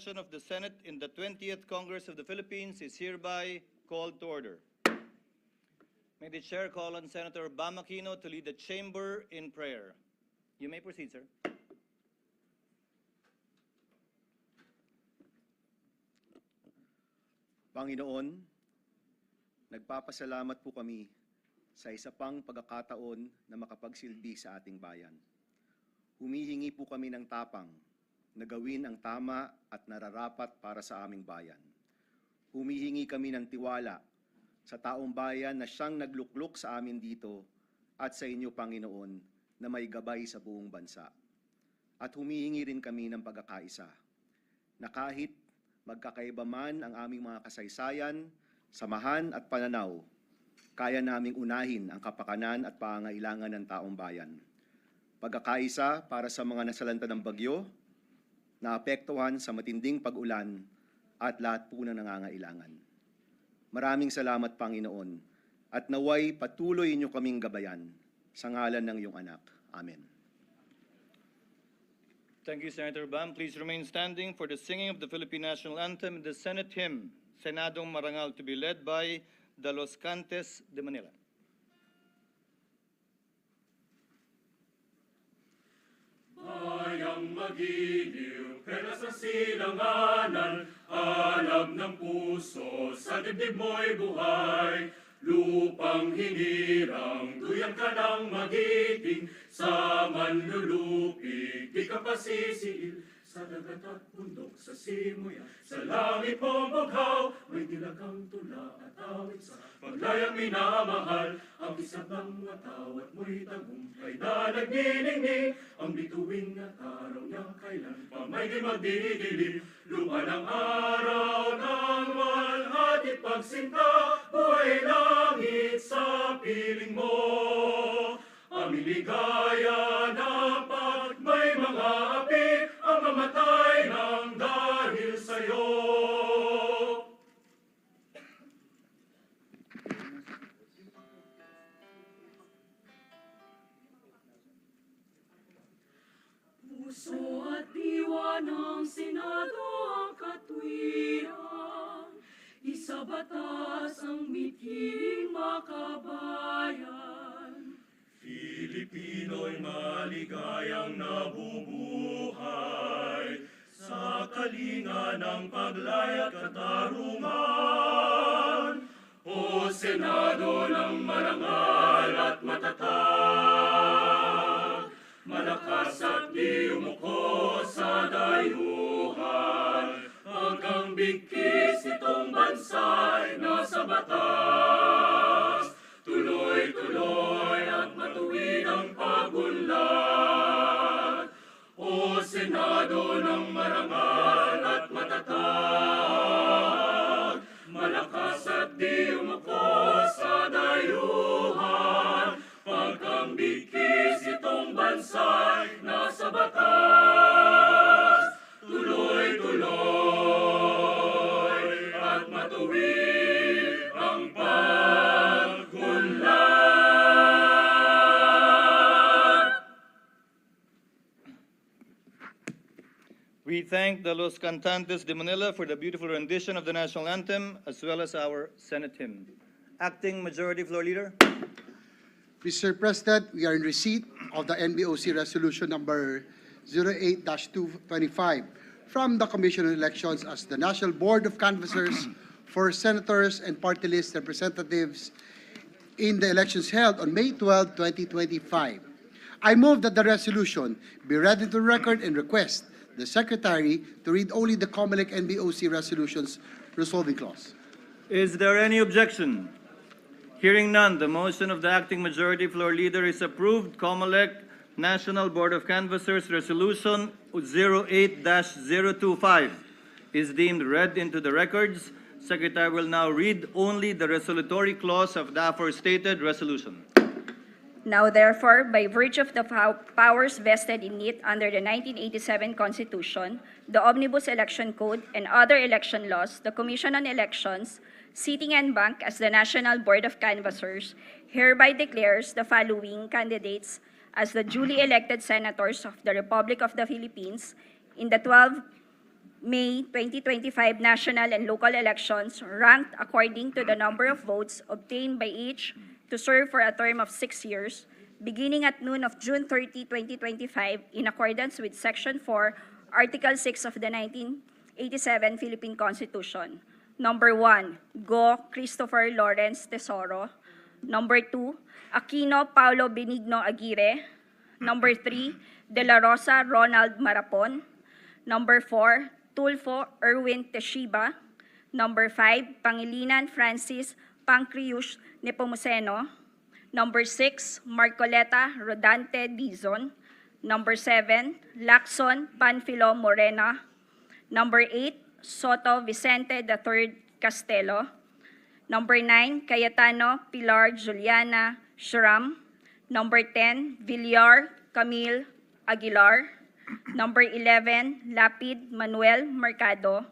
session of the Senate in the 20th Congress of the Philippines is hereby called to order. May the Chair call on Senator Bam Aquino to lead the chamber in prayer. You may proceed, sir. Panginoon, nagpapasalamat po kami sa isa pang pagkakataon na makapagsilbi sa ating bayan. Humihingi po kami ng tapang na gawin ang tama at nararapat para sa aming bayan. Humihingi kami ng tiwala sa taong bayan na siyang nagluklok sa amin dito at sa inyo, Panginoon, na may gabay sa buong bansa. At humihingi rin kami ng pagkakaisa na kahit magkakaiba man ang aming mga kasaysayan, samahan at pananaw, kaya naming unahin ang kapakanan at pangangailangan ng taong bayan. Pagkakaisa para sa mga nasalanta ng bagyo, naapektuhan sa matinding pag-ulan at lahat po na nangangailangan. Maraming salamat, Panginoon, at naway patuloy niyo kaming gabayan sa ngalan ng iyong anak. Amen. Thank you, Senator Bam. Please remain standing for the singing of the Philippine National Anthem and the Senate hymn, Senadong Marangal, to be led by the Los Cantes de Manila. Bayang magiliw, pera sa silanganan, alam ng puso, sa dibdib mo'y buhay. Lupang hinirang, duyan ka ng magiting, sa manlulupig, di ka pasisiil. Sa dagat at bundok, sa simoyan, sa langit mong bughaw, may dilagang tula at awit sa paglayang minamahal. Ang isabang matawat mo'y tagumpay na nagniningning, ang bituin at araw niyang kailan pa may di magdidilim. Lupa ng araw ng walhati pagsinta, buhay langit sa piling mo. Aming ligaya na pag may mga api, ang mamatay ng dahil sa'yo. Puso at diwa ng Senado ang katwiran, isa batas ang miting makabayan. Pilipino'y maligayang nabubuhay sa kalinga ng paglaya at katarungan. O Senado ng marangal at matatag, malakas at di umuko sa dayuhan, hanggang bigkis itong bansa'y nasa batas. Tuloy-tuloy at matuwid ang pagunlad. O Senado ng marangal at matatag, malakas at di umuko sa dayuhan, pagkang bigkis itong bansa'y nasa batas. Tuloy-tuloy at matuwid ang pagunlad. We thank the Los Cantantes de Manila for the beautiful rendition of the national anthem, as well as our Senate hymn. Acting Majority Floor Leader. Mr. President, we are in receipt of the NBOC Resolution number 08-225 from the Commission on Elections as the National Board of Canvassers for Senators and Party List Representatives in the elections held on May 12, 2025. I move that the resolution be read into record and request the Secretary to read only the COMELEC NBOC Resolutions Resolving Clause. Is there any objection? Hearing none, the motion of the Acting Majority Floor Leader is approved. COMELEC National Board of Canvassers Resolution 08-025 is deemed read into the records. Secretary will now read only the resolutory clause of the aforestated resolution. Now, therefore, by virtue of the powers vested in it under the 1987 Constitution, the Omnibus Election Code, and other election laws, the Commission on Elections, sitting en banc as the National Board of Canvassers, hereby declares the following candidates as the duly elected senators of the Republic of the Philippines in the 12 May 2025 national and local elections ranked according to the number of votes obtained by each to serve for a term of 6 years, beginning at noon of June 30, 2025, in accordance with Section 4, Article 6 of the 1987 Philippine Constitution. Number 1, Go Christopher Lawrence Tesoro. Number 2, Aquino Paulo Benigno Aguirre. Number 3, De La Rosa Ronald Marapon. Number 4, Tulfo Erwin Teshiba. Number 5, Pangilinan Francis Pancreus Nepomuceno. Number 6, Marcoleta Rodante Dizon. Number 7, Lacson Panfilo Morena. Number 8, Soto Vicente III Castelo. Number 9, Cayetano Pilar Juliana Shram. Number 10, Villar Camille Aguilar. Number 11, Lapid Manuel Mercado.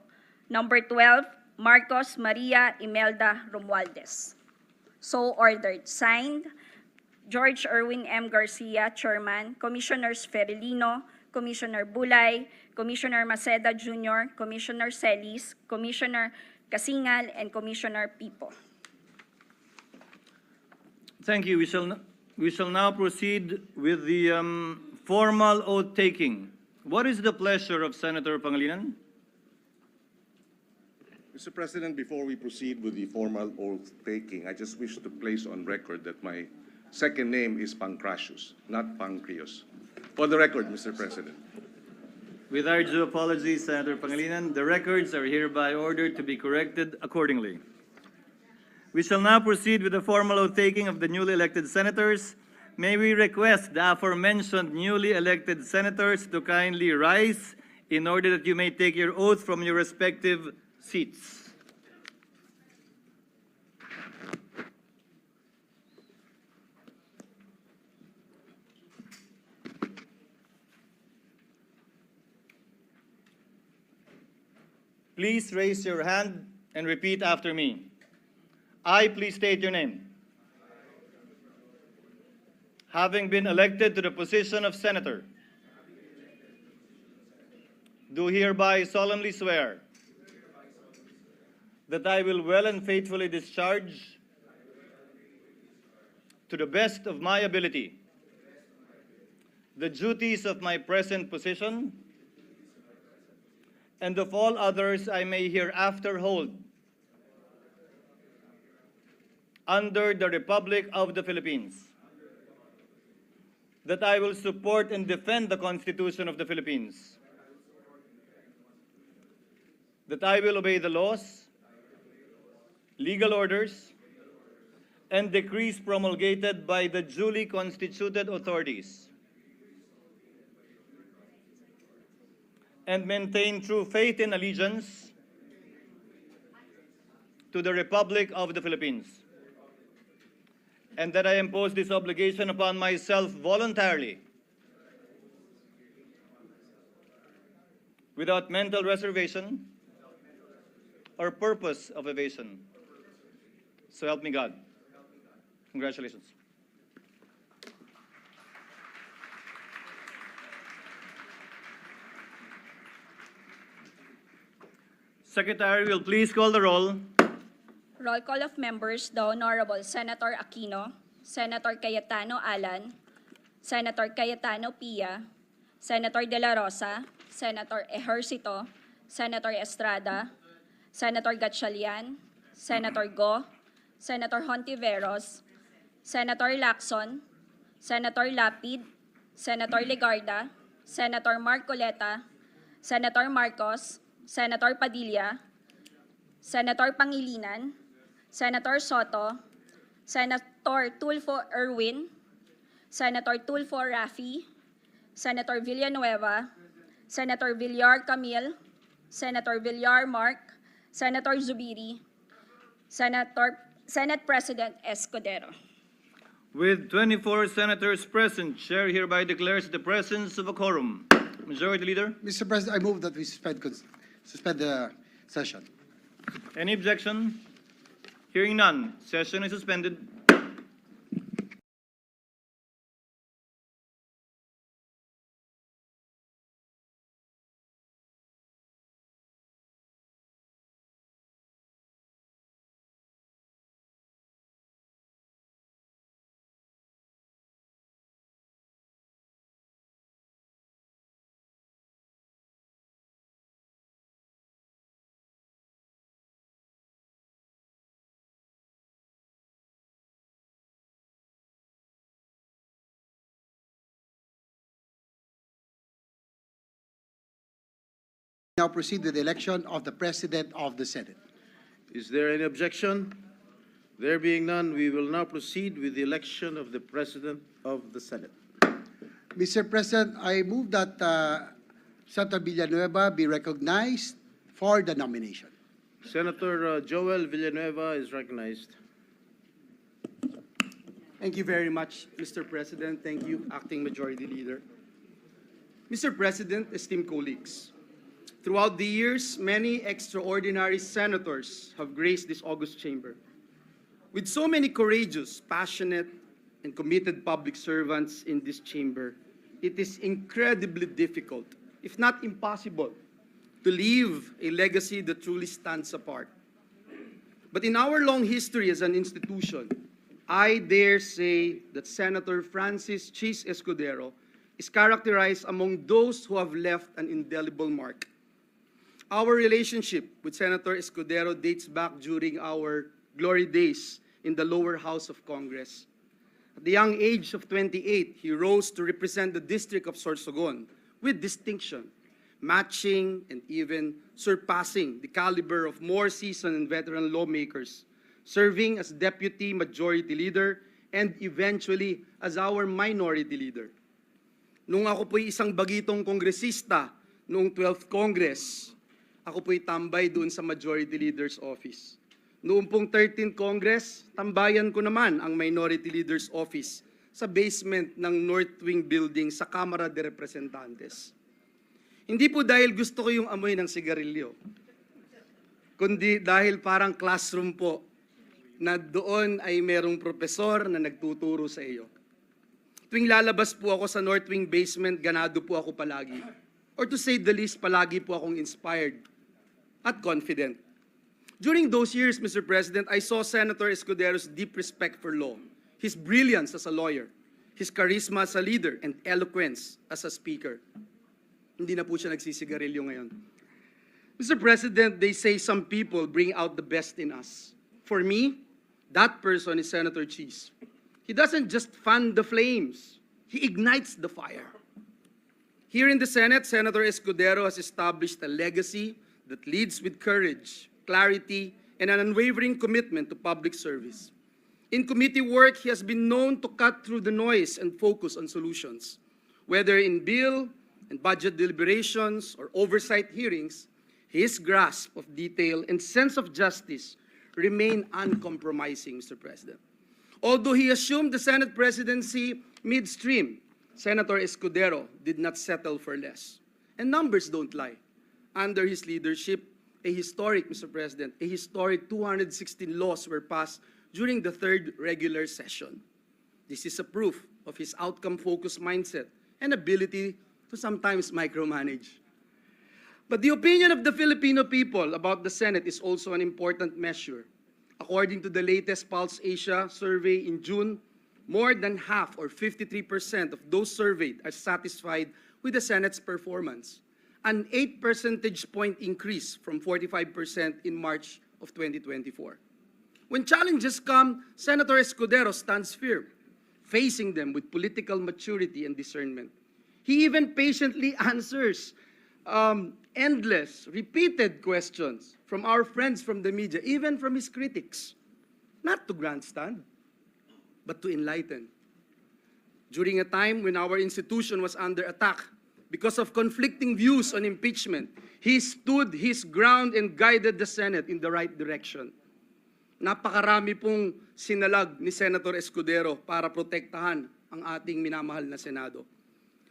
Number 12, Marcos Maria Imelda Romualdez. So ordered. Signed, George Erwin M. Garcia, Chairman, Commissioners Ferilino, Commissioner Bulay, Commissioner Maceda Jr., Commissioner Celis, Commissioner Kasingal, and Commissioner Pipo. Thank you. We shall now proceed with the formal oath taking. What is the pleasure of Senator Pangilinan? Mr. President, before we proceed with the formal oath taking, I just wish to place on record that my second name is Pancratius, not Pancreus. For the record, Mr. President. With our due apologies, Senator Pangilinan, the records are hereby ordered to be corrected accordingly. We shall now proceed with the formal oath taking of the newly elected senators. May we request the aforementioned newly elected senators to kindly rise in order that you may take your oath from your respective seats. Please raise your hand and repeat after me. I, please state your name. Having been elected to the position of senator, do hereby solemnly swear that I will well and faithfully discharge, to the best of my ability, the duties of my present position and of all others I may hereafter hold under the Republic of the Philippines, that I will support and defend the Constitution of the Philippines, that I will obey the laws, legal orders, and decrees promulgated by the duly constituted authorities, and maintain true faith and allegiance to the Republic of the Philippines, and that I impose this obligation upon myself voluntarily, without mental reservation or purpose of evasion. So help me God. Congratulations. Secretary will please call the roll. Roll call of members, the Honorable Senator Aquino, Senator Cayetano Alan, Senator Cayetano Pia, Senator De La Rosa, Senator Ejercito, Senator Estrada, Senator Gatchalian, Senator Go, Senator Hontiveros, Senator Lacson, Senator Lapid, Senator Legarda, Senator Marcoleta, Senator Marcos, Senator Padilla, Senator Pangilinan, Senator Soto, Senator Tulfo Erwin, Senator Tulfo Rafi, Senator Villanueva, Senator Villar Camille, Senator Villar Mark, Senator Zubiri, Senate President Escudero. With 24 senators present, Chair hereby declares the presence of a quorum. Majority Leader, Mr. President, I move that we suspend the session. any objection? Hearing none, session is suspended. Now proceed with the election of the President of the Senate. Is there any objection? There being none, we will now proceed with the election of the President of the Senate. Mr. President, I move that Senator Villanueva be recognized for the nomination. Senator Joel Villanueva is recognized. Thank you very much, Mr. President. Thank you, Acting Majority Leader. Mr. President, esteemed colleagues, throughout the years, many extraordinary senators have graced this august chamber. With so many courageous, passionate, and committed public servants in this chamber, it is incredibly difficult, if not impossible, to leave a legacy that truly stands apart. But in our long history as an institution, I dare say that Senator Francis Chis Escudero is characterized among those who have left an indelible mark. Our relationship with Senator Escudero dates back during our glory days in the lower house of Congress. At the young age of 28, he rose to represent the District of Sorsogon with distinction, matching and even surpassing the caliber of more seasoned and veteran lawmakers, serving as Deputy Majority Leader and eventually as our Minority Leader. Nung ako po'y isang bagitong kongresista noong 12th Congress, ako po'y tambay doon sa Majority Leader's Office. Noong pong 13th Congress, tambayan ko naman ang Minority Leader's Office sa basement ng North Wing Building sa Kamara de Representantes. Hindi po dahil gusto ko yung amoy ng sigarilyo, kundi dahil parang classroom po na doon ay merong propesor na nagtuturo sa iyo. Tuwing lalabas po ako sa North Wing basement, ganado po ako palagi. Or to say the least, palagi po akong inspired at confident. During those years, Mr. President, I saw Senator Escudero's deep respect for law, his brilliance as a lawyer, his charisma as a leader, and eloquence as a speaker. Hindi na po siya nagsisigarilyo ngayon. Mr. President, they say some people bring out the best in us. For me, that person is Senator Chis. He doesn't just fan the flames, he ignites the fire. Here in the Senate, Senator Escudero has established a legacy that leads with courage, clarity, and an unwavering commitment to public service. In committee work, he has been known to cut through the noise and focus on solutions. Whether in bill and budget deliberations or oversight hearings, his grasp of detail and sense of justice remain uncompromising, Mr. President. Although he assumed the Senate presidency midstream, Senator Escudero did not settle for less. And numbers don't lie. Under his leadership, Mr. President, a historic 216 laws were passed during the third regular session. This is a proof of his outcome-focused mindset and ability to sometimes micromanage. But the opinion of the Filipino people about the Senate is also an important measure. According to the latest Pulse Asia survey in June, more than half or 53% of those surveyed are satisfied with the Senate's performance, an 8 percentage point increase from 45% in March of 2024. When challenges come, Senator Escudero stands firm, facing them with political maturity and discernment. He even patiently answers endless, repeated questions from our friends from the media, even from his critics, not to grandstand, but to enlighten. During a time when our institution was under attack because of conflicting views on impeachment, he stood his ground and guided the Senate in the right direction. Napakarami pong sinalag ni Senator Escudero para protektahan ang ating minamahal na Senado.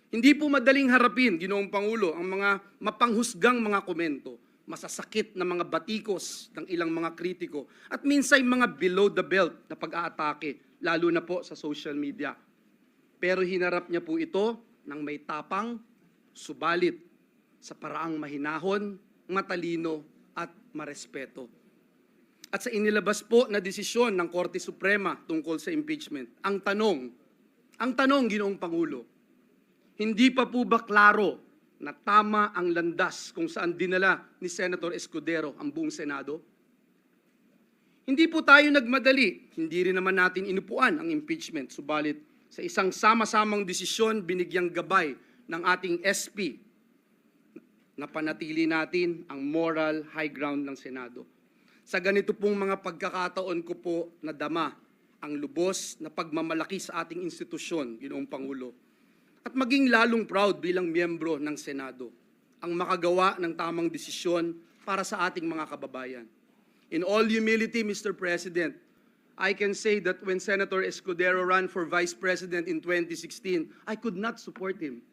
Hindi po madaling harapin, Ginoong Pangulo, ang mga mapanghusgang mga komento, masasakit na mga batikos ng ilang mga kritiko, at minsan mga below the belt na pag-aatake, lalo na po sa social media. Pero hinarap niya po ito ng may tapang, subalit sa paraang mahinahon, matalino at marespeto. At sa inilabas po na desisyon ng Korte Suprema tungkol sa impeachment, ang tanong, Ginoong Pangulo, hindi pa po ba klaro na tama ang landas kung saan dinala ni Senator Escudero ang buong Senado? Hindi po tayo nagmadali, hindi rin naman natin inupuan ang impeachment, subalit sa isang sama-samang desisyon binigyang gabay ng ating SP na panatili natin ang moral high ground ng Senado. Sa ganito pong mga pagkakataon ko po nadama ang lubos na pagmamalaki sa ating institusyon, Ginoong Pangulo, at maging lalong proud bilang miyembro ng Senado, ang makagawa ng tamang desisyon para sa ating mga kababayan. In all humility, Mr. President, I can say that when Senator Escudero ran for Vice President in 2016, I could not support him.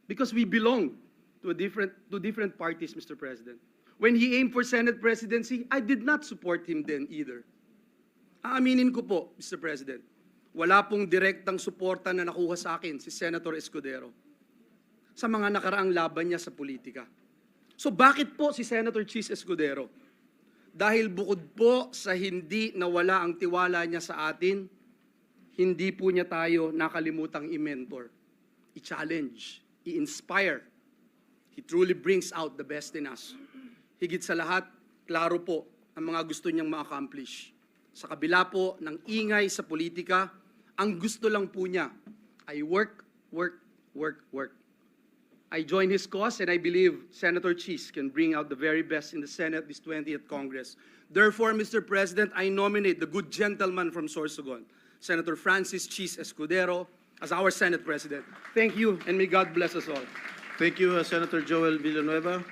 Because we belong to different parties, Mr. President. When he aimed for Senate presidency, I did not support him then either. Aaminin ko po, Mr. President, wala pong direktang suporta na nakuha sa akin si Senator Escudero sa mga nakaraang laban niya sa politika. So bakit po si Senator Chis Escudero? Dahil bukod po sa hindi nawala ang tiwala niya sa atin, hindi po niya tayo nakalimutang i-mentor, i-challenge, i-inspire. He truly brings out the best in us. Higit sa lahat, klaro po ang mga gusto niyang ma-accomplish. Sa kabila po ng ingay sa politika, ang gusto lang po niya ay work, work, work, work. I join his cause and I believe Senator Chis can bring out the very best in the Senate this 20th Congress. Therefore, Mr. President, I nominate the good gentleman from Sorsogon, Senator Francis Chis Escudero, as our Senate President. Thank you, and may God bless us all. Thank you, Senator Joel Villanueva,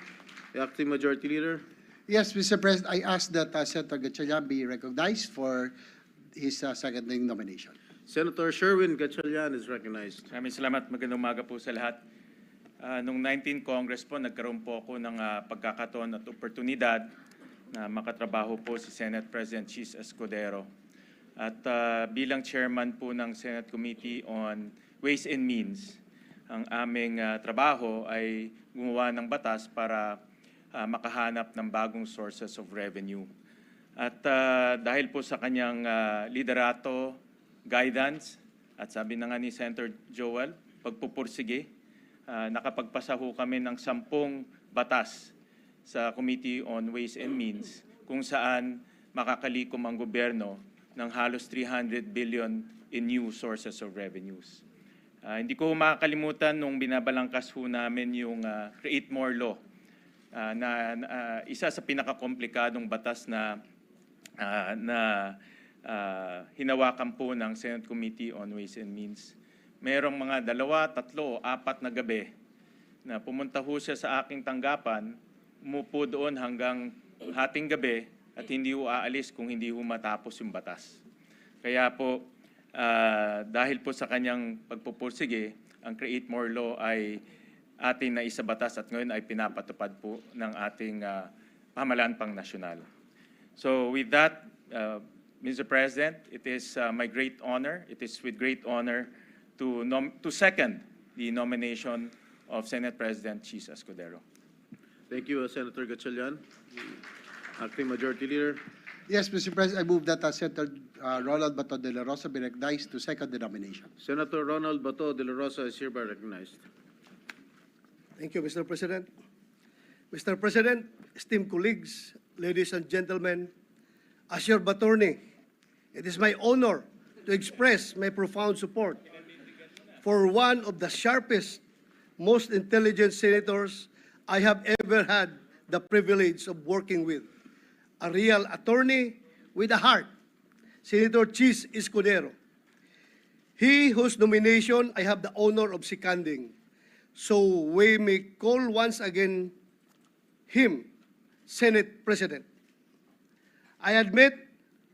the Acting Majority Leader. Yes, Mr. President, I ask that Senator Gatchalian be recognized for his seconding nomination. Senator Sherwin Gatchalian is recognized. Maraming salamat. Magandang umaga po sa lahat. Noong 19th Congress po, nagkaroon po ako ng pagkakataon at oportunidad na makatrabaho po si Senate President Chis Escudero. At bilang chairman po ng Senate Committee on Ways and Means, ang aming trabaho ay gumawa ng batas para makahanap ng bagong sources of revenue. At dahil po sa kanyang liderato, guidance, at sabi na nga ni Senator Joel, pagpupursige, nakapagpasa ho kami ng 10 batas sa Committee on Ways and Means kung saan makakalikom ang gobyerno ng halos 300 billion in new sources of revenues. Hindi ko makakalimutan nung binabalangkas ho namin yung Create More Law na isa sa pinakakomplikadong batas na hinawakan po ng Senate Committee on Ways and Means. Merong mga 2, 3, 4 na gabi na pumunta ho siya sa aking tanggapan, umupo doon hanggang hating gabi at hindi ho aalis kung hindi ho matapos yung batas. Kaya po, dahil po sa kanyang pagpupursige, ang Create More Law ay ating naisabatas at ngayon ay pinapatupad po ng ating pamahalaan pang nasyonal. So with that, Mr. President, it is my great honor, it is with great honor to second the nomination of Senate President Chis Escudero. Thank you, Senator Gatchalian. Acting Majority Leader. Yes, Mr. President, I move that Senator Ronald Bato de la Rosa be recognized to second the nomination. Senator Ronald Bato de la Rosa is hereby recognized. Thank you, Mr. President. Mr. President, esteemed colleagues, ladies and gentlemen, as your attorney, it is my honor to express my profound support for one of the sharpest, most intelligent senators I have ever had the privilege of working with. A real attorney with a heart, Senator Chis Escudero. He whose nomination I have the honor of seconding. So we may call once again him Senate President. I admit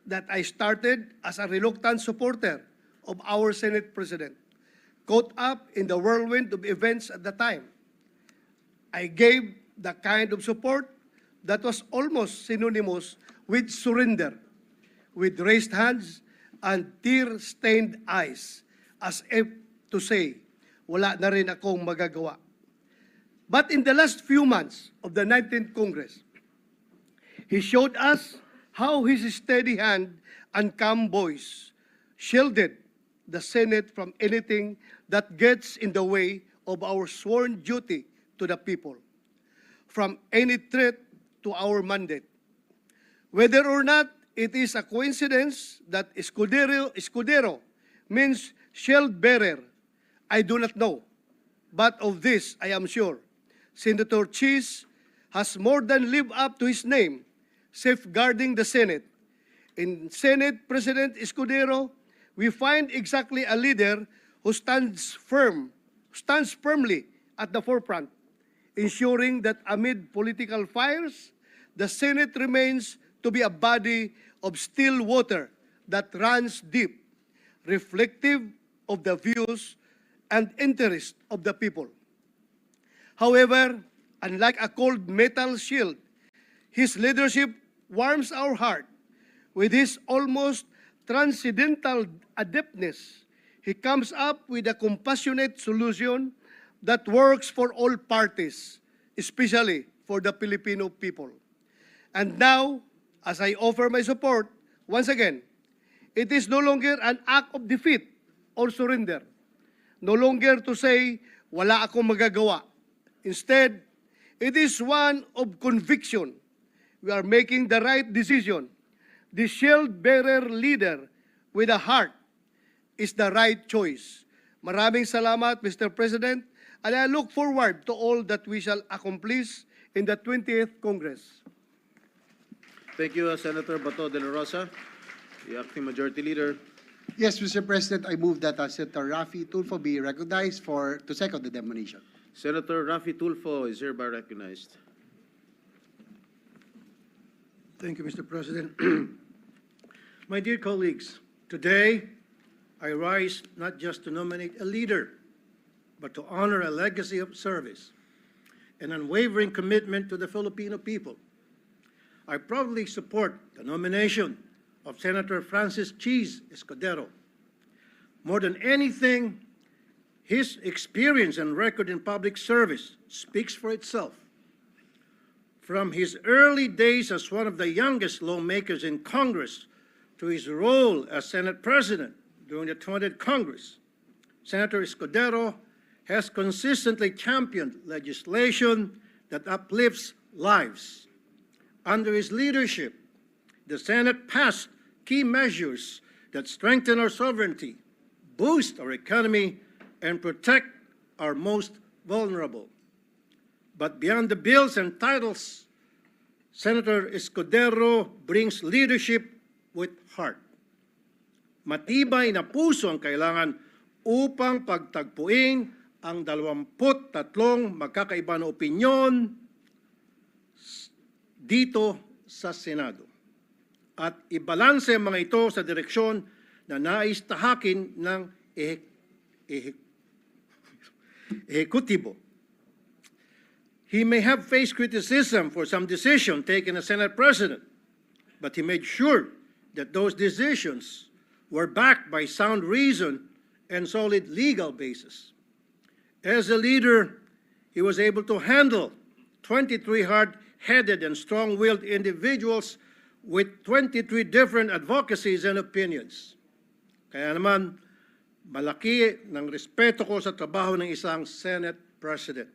that I started as a reluctant supporter of our Senate President, caught up in the whirlwind of events at the time. I gave the kind of support that was almost synonymous with surrender, with raised hands and tear-stained eyes, as if to say, wala na rin akong magagawa. But in the last few months of the 19th Congress, he showed us how his steady hand and calm voice shielded the Senate from anything that gets in the way of our sworn duty to the people, from any threat to our mandate. Whether or not it is a coincidence that Escudero means shield bearer, I do not know. But of this I am sure, Senator Cheese has more than lived up to his name, safeguarding the Senate. In Senate President Escudero, we find exactly a leader who stands firmly at the forefront, ensuring that amid political fires, the Senate remains to be a body of still water that runs deep, reflective of the views and interests of the people. However, unlike a cold metal shield, his leadership warms our heart. With his almost transcendental adeptness, he comes up with a compassionate solution that works for all parties, especially for the Filipino people. And now, as I offer my support, once again, it is no longer an act of defeat or surrender. No longer to say, wala akong magagawa. Instead, it is one of conviction. We are making the right decision. The shield-bearer leader with a heart is the right choice. Maraming salamat, Mr. President, and I look forward to all that we shall accomplish in the 20th Congress. Thank you, Senator Bato de la Rosa, the acting majority leader. Yes, Mr. President, I move that Senator Raffy Tulfo be recognized to second the demonstration. Senator Raffy Tulfo is hereby recognized. Thank you, Mr. President. My dear colleagues, today I rise not just to nominate a leader, but to honor a legacy of service, an unwavering commitment to the Filipino people. I proudly support the nomination of Senator Francis Cheese Escudero. More than anything, his experience and record in public service speaks for itself. From his early days as one of the youngest lawmakers in Congress to his role as Senate President during the 20th Congress, Senator Escudero has consistently championed legislation that uplifts lives. Under his leadership, the Senate passed key measures that strengthen our sovereignty, boost our economy, and protect our most vulnerable. But beyond the bills and titles, Senator Escudero brings leadership with heart. Matibay na puso ang kailangan upang pagtagpuin ang 23 magkakaiba na opinyon dito sa Senado at ibalanse ang mga ito sa direksyon na nais tahakin ng ehekutibo. He may have faced criticism for some decision taken as Senate President, but he made sure that those decisions were backed by sound reason and solid legal basis. As a leader, he was able to handle 23 hard-headed and strong-willed individuals with 23 different advocacies and opinions. Kaya naman, malaki ng respeto ko sa trabaho ng isang Senate President.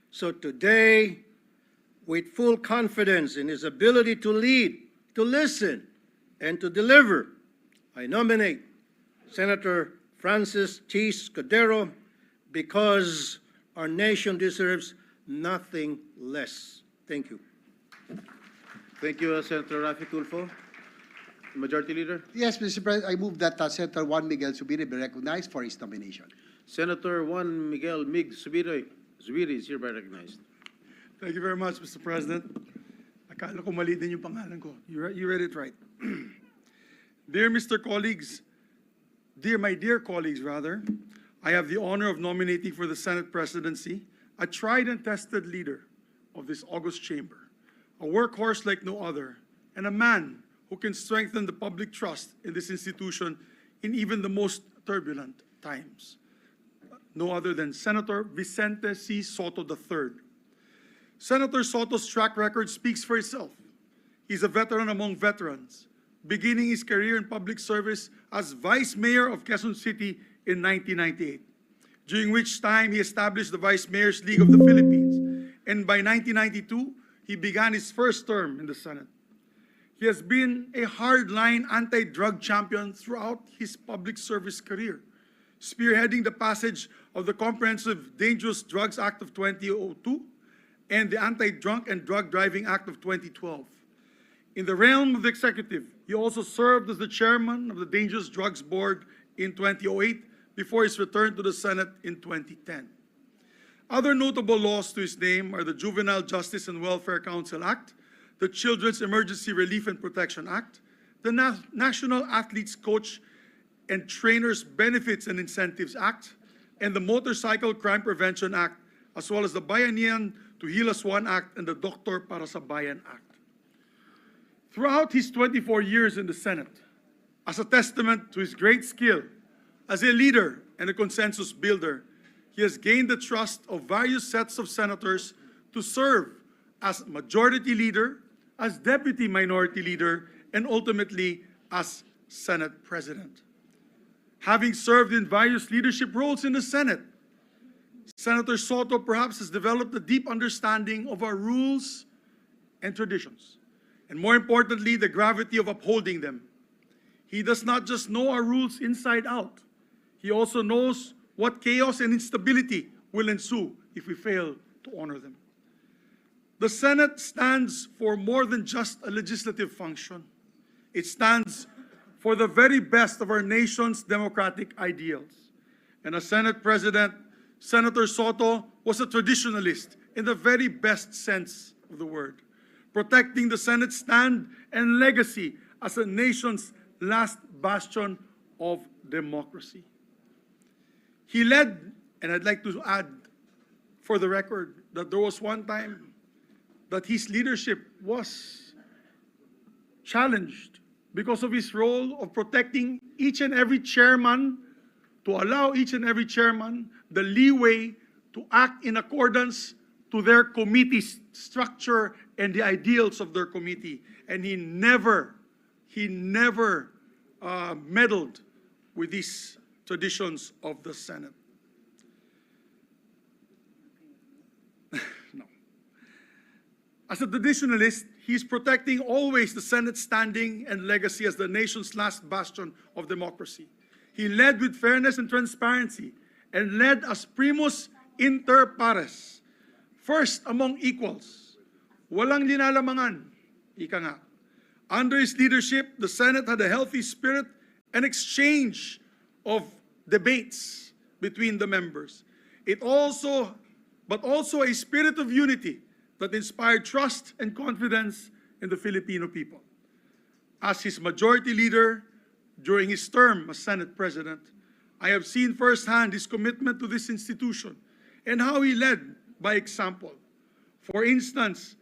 So today, with full confidence in his ability to lead, to listen, and to deliver, I nominate Senator Francis Cheese Escudero because our nation deserves nothing less. Thank you. Thank you, Senator Raffy Tulfo. Majority Leader. Yes, Mr. President, I move that Senator Juan Miguel Zubiri be recognized for his nomination. Senator Juan Miguel Mig Zubiri is hereby recognized. Thank you very much, Mr. President. Akala ko mali din yung pangalan ko. You read it right. Dear my dear colleagues, I have the honor of nominating for the Senate presidency a tried and tested leader of this august chamber, a workhorse like no other, and a man who can strengthen the public trust in this institution in even the most turbulent times. No other than Senator Vicente C. Soto III. Senator Soto's track record speaks for itself. He's a veteran among veterans, beginning his career in public service as Vice Mayor of Quezon City in 1998, during which time he established the Vice Mayor's League of the Philippines, and by 1992, he began his first term in the Senate. He has been a hardline anti-drug champion throughout his public service career, spearheading the passage of the Comprehensive Dangerous Drugs Act of 2002 and the Anti-Drunk and Drug Driving Act of 2012. In the realm of the executive, he also served as the chairman of the Dangerous Drugs Board in 2008 before his return to the Senate in 2010. Other notable laws to his name are the Juvenile Justice and Welfare Council Act, the Children's Emergency Relief and Protection Act, the National Athletes Coach and Trainers Benefits and Incentives Act, and the Motorcycle Crime Prevention Act, as well as the Bayanihan to Heal as One Act and the Doktor para sa Bayan Act. Throughout his 24 years in the Senate, as a testament to his great skill as a leader and a consensus builder, he has gained the trust of various sets of senators to serve as majority leader, as deputy minority leader, and ultimately as Senate President. Having served in various leadership roles in the Senate, Senator Soto perhaps has developed a deep understanding of our rules and traditions, and more importantly, the gravity of upholding them. He does not just know our rules inside out, he also knows what chaos and instability will ensue if we fail to honor them. The Senate stands for more than just a legislative function. It stands for the very best of our nation's democratic ideals. And as Senate President, Senator Soto was a traditionalist in the very best sense of the word, protecting the Senate's stand and legacy as a nation's last bastion of democracy. He led, and I'd like to add for the record that there was one time that his leadership was challenged because of his role of protecting each and every chairman, to allow each and every chairman the leeway to act in accordance to their committee's structure and the ideals of their committee. And he never meddled with these traditions of the Senate. No. As a traditionalist, he is protecting always the Senate's standing and legacy as the nation's last bastion of democracy. He led with fairness and transparency and led as primus inter pares, first among equals. Walang linalamangan, ika nga. Under his leadership, the Senate had a healthy spirit and exchange of debates between the members. But also a spirit of unity that inspired trust and confidence in the Filipino people. As his majority leader during his term as Senate President, I have seen firsthand his commitment to this institution and how he led by example. For instance,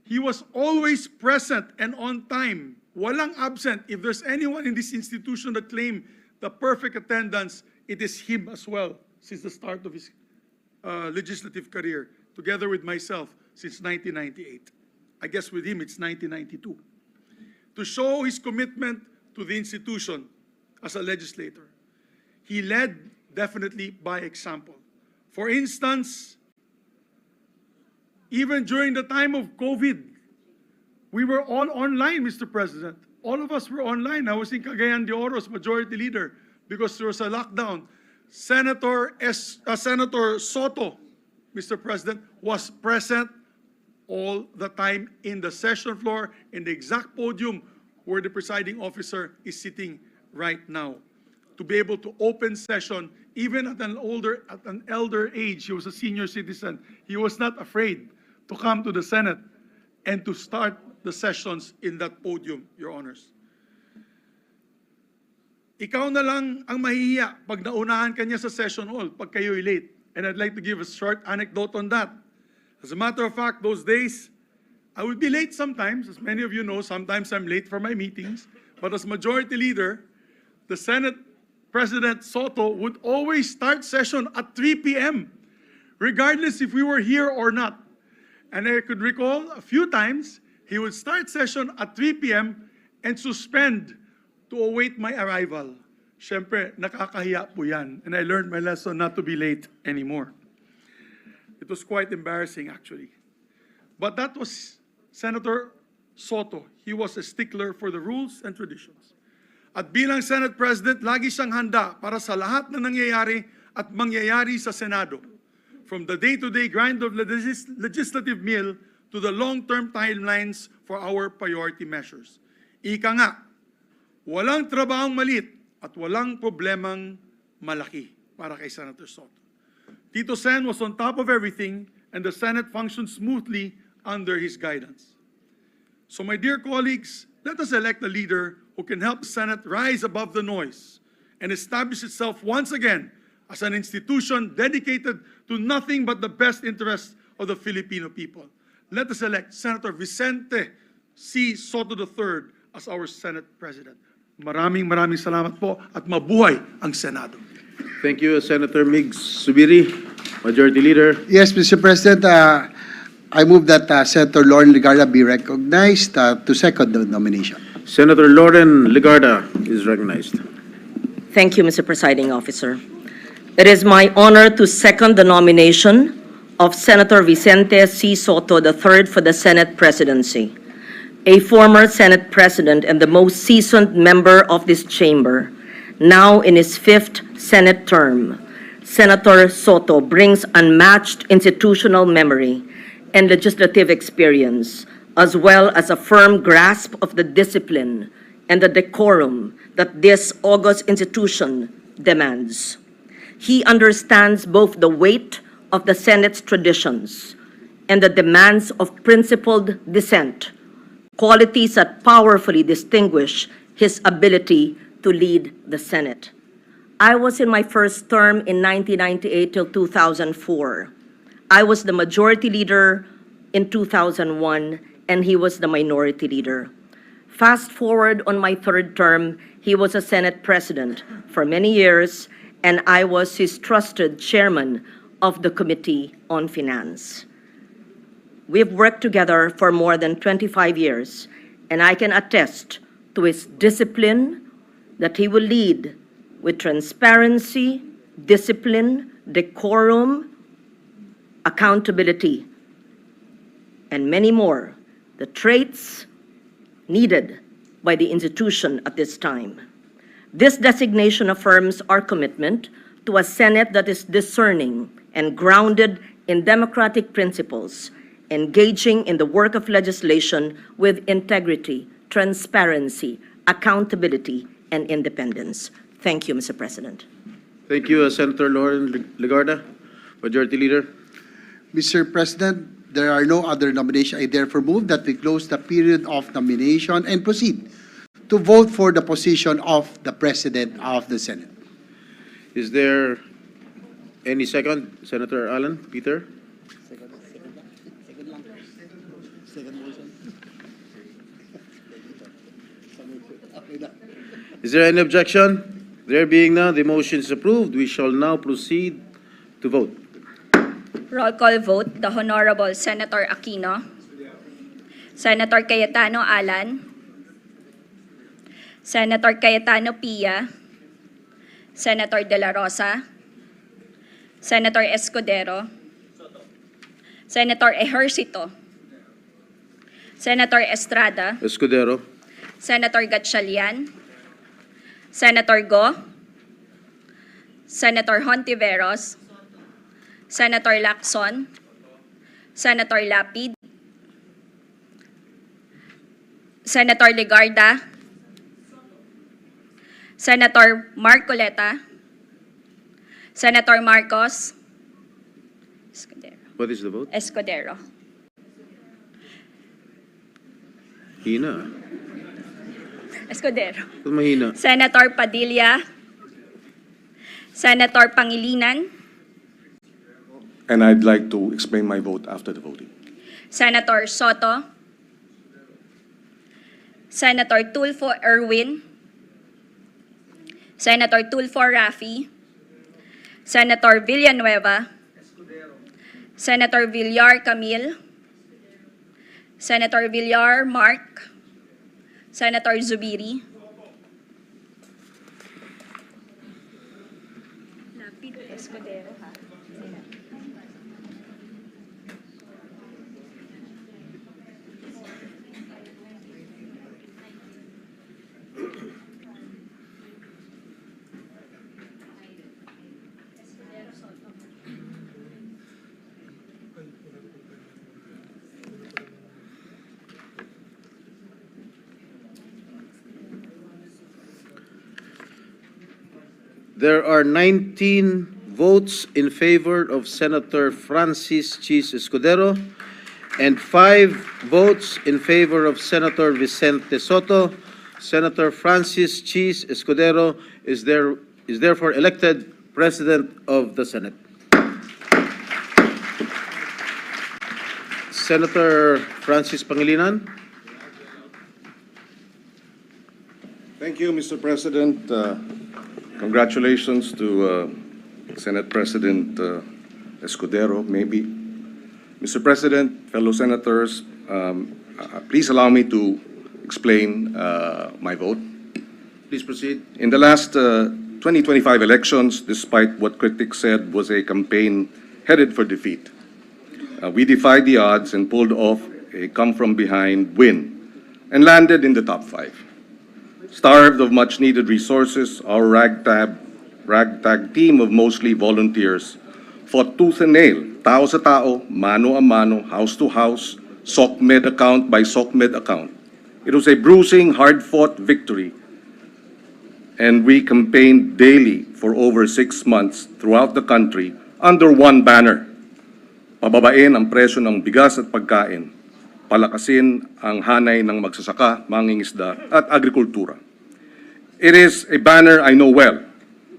he was always present and on time, walang absent. If there's anyone in this institution that claimed the perfect attendance, it is him as well since the start of his legislative career, together with myself since 1998. I guess with him it's 1992. To show his commitment to the institution as a legislator, he led definitely by example. For instance, even during the time of COVID, we were all online, Mr. President. All of us were online. I was in Cagayan de Oro as majority leader because there was a lockdown. Senator Soto, Mr. President, was present all the time in the session floor, in the exact podium where the presiding officer is sitting right now. To be able to open session, even at an elder age, he was a senior citizen. He was not afraid to come to the Senate and to start the sessions in that podium, Your Honors. Ikaw na lang ang mahihiya pag naunahan ka niya sa session hall, pag kayo'y late. And I'd like to give a short anecdote on that. As a matter of fact, those days, I would be late sometimes. As many of you know, sometimes I'm late for my meetings. But as majority leader, the Senate President Soto would always start session at 3 p.m., regardless if we were here or not. And I could recall a few times, he would start session at 3 p.m. and suspend to await my arrival. Siyempre, nakakahiya po yan. And I learned my lesson not to be late anymore. It was quite embarrassing, actually. But that was Senator Soto. He was a stickler for the rules and traditions. At bilang Senate President, lagi siyang handa para sa lahat na nangyayari at mangyayari sa Senado. From the day-to-day grind of the legislative mill to the long-term timelines for our priority measures. Ika nga, walang trabahong malit at walang problemang malaki para kay Senator Soto. Tito Sen was on top of everything and the Senate functioned smoothly under his guidance. So my dear colleagues, let us elect a leader who can help the Senate rise above the noise and establish itself once again as an institution dedicated to nothing but the best interests of the Filipino people. Let us elect Senator Vicente C. Soto III as our Senate President. Maraming salamat po at mabuhay ang Senado. Thank you, Senator Migs Subiri, Majority Leader. Yes, Mr. President, I move that Senator Lauren Legarda be recognized to second the nomination. Senator Lauren Legarda is recognized. Thank you, Mr. Presiding Officer. It is my honor to second the nomination of Senator Vicente C. Soto III for the Senate presidency. A former Senate President and the most seasoned member of this chamber, now in his 5th Senate term, Senator Soto brings unmatched institutional memory and legislative experience, as well as a firm grasp of the discipline and the decorum that this august institution demands. He understands both the weight of the Senate's traditions and the demands of principled dissent, qualities that powerfully distinguish his ability to lead the Senate. I was in my first term in 1998 till 2004. I was the majority leader in 2001, and he was the minority leader. Fast forward on my 3rd term, he was a Senate president for many years, and I was his trusted chairman of the Committee on Finance. We've worked together for more than 25 years, and I can attest to his discipline that he will lead with transparency, discipline, decorum, accountability, and many more, the traits needed by the institution at this time. This designation affirms our commitment to a Senate that is discerning and grounded in democratic principles, engaging in the work of legislation with integrity, transparency, accountability, and independence. Thank you, Mr. President. Thank you, Senator Lauren Legarda, Majority Leader. Mr. President, there are no other nominations. I therefore move that we close the period of nomination and proceed to vote for the position of the President of the Senate. Is there any second? Senator Alan Peter? Is there any objection? There being none, the motion is approved. We shall now proceed to vote. Roll call vote, the Honorable Senator Aquino, Senator Cayetano Alan, Senator Cayetano Pia, Senator De La Rosa, Senator Escudero, Senator Ejercito, Senator Estrada, Escudero. Senator Gatchalian, Senator Go, Senator Hontiveros, Senator Lacson, Senator Lapid, Senator Legarda, Senator Marcoleta, Senator Marcos, What is the vote? Escudero. Hina. Escudero. Ba't mahina? Senator Padilla, Senator Pangilinan, And I'd like to explain my vote after the voting. Senator Soto, Senator Tulfo Erwin, Senator Tulfo Rafi, Senator Villanueva, Senator Villar Camille, Senator Villar Mark, Senator Zubiri, Lapid Escudero, ha? There are 19 votes in favor of Senator Francis Chis Escudero and 5 votes in favor of Senator Vicente Soto. Senator Francis Chis Escudero is therefore elected President of the Senate. Senator Francis Pangilinan. Thank you, Mr. President. Congratulations to Senate President Escudero, maybe. Mr. President, fellow senators, please allow me to explain my vote. Please proceed. In the last 2025 elections, despite what critics said was a campaign headed for defeat, we defied the odds and pulled off a come-from-behind win and landed in the top 5. Starved of much-needed resources, our ragtag team of mostly volunteers fought tooth and nail, tao sa tao, mano a mano, house to house, SOCMED account by SOCMED account. It was a bruising, hard-fought victory, and we campaigned daily for over 6 months throughout the country under one banner. Pababain ang presyo ng bigas at pagkain, palakasin ang hanay ng magsasaka, mangingisda at agrikultura. It is a banner I know well.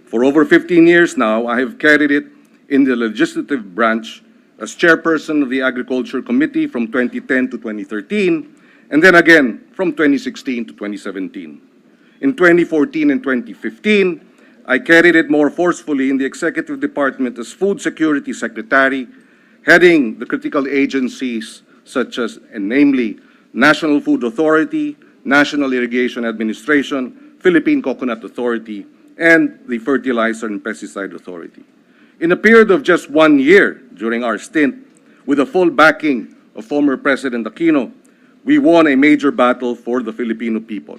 For over 15 years now, I have carried it in the legislative branch as chairperson of the Agriculture Committee from 2010 to 2013, and then again from 2016 to 2017. In 2014 and 2015, I carried it more forcefully in the Executive Department as Food Security Secretary, heading the critical agencies such as, and namely, National Food Authority, National Irrigation Administration, Philippine Coconut Authority, and the Fertilizer and Pesticide Authority. In a period of just 1 year during our stint, with the full backing of former President Aquino, we won a major battle for the Filipino people.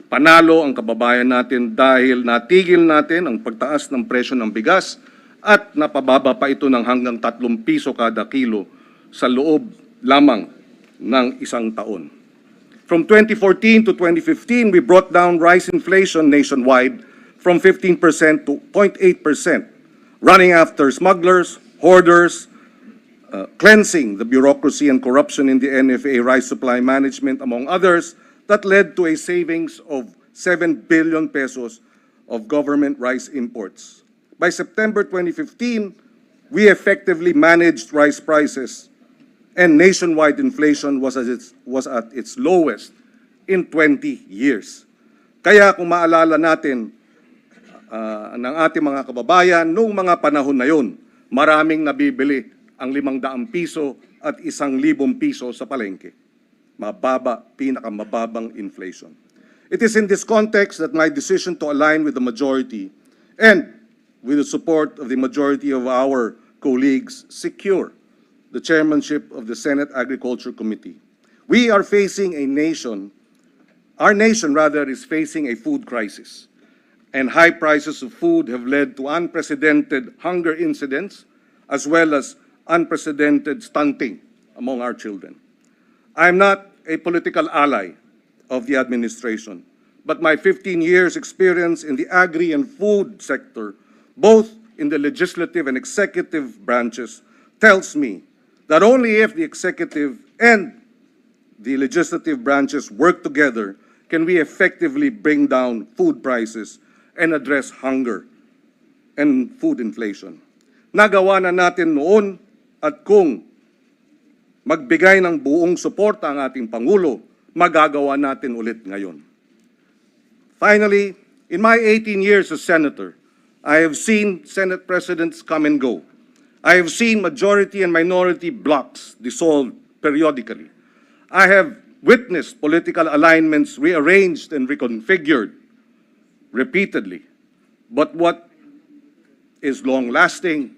Panalo ang kababayan natin dahil natigil natin ang pagtaas ng presyo ng bigas at napababa pa ito ng hanggang 3 piso kada kilo sa loob lamang ng 1 taon. From 2014 to 2015, we brought down rice inflation nationwide from 15% to 0.8%, running after smugglers, hoarders, cleansing the bureaucracy and corruption in the NFA rice supply management, among others, that led to a savings of 7 billion pesos of government rice imports. By September 2015, we effectively managed rice prices, and nationwide inflation was at its lowest in 20 years. Kaya kung maalala natin ng ating mga kababayan, noong mga panahon na yun, maraming nabibili ang 500 piso at 1,000 piso sa palengke. Mababa, pinakamababang inflation. It is in this context that my decision to align with the majority and with the support of the majority of our colleagues secure the chairmanship of the Senate Agriculture Committee. We are facing our nation is facing a food crisis, and high prices of food have led to unprecedented hunger incidents as well as unprecedented stunting among our children. I am not a political ally of the administration, but my 15 years experience in the agri and food sector, both in the legislative and executive branches, tells me that only if the executive and the legislative branches work together can we effectively bring down food prices and address hunger and food inflation. Nagawa na natin noon, at kung magbigay ng buong suporta ang ating Pangulo, magagawa natin ulit ngayon. Finally, in my 18 years as senator, I have seen Senate presidents come and go. I have seen majority and minority blocs dissolved periodically. I have witnessed political alignments rearranged and reconfigured repeatedly. But what is long-lasting,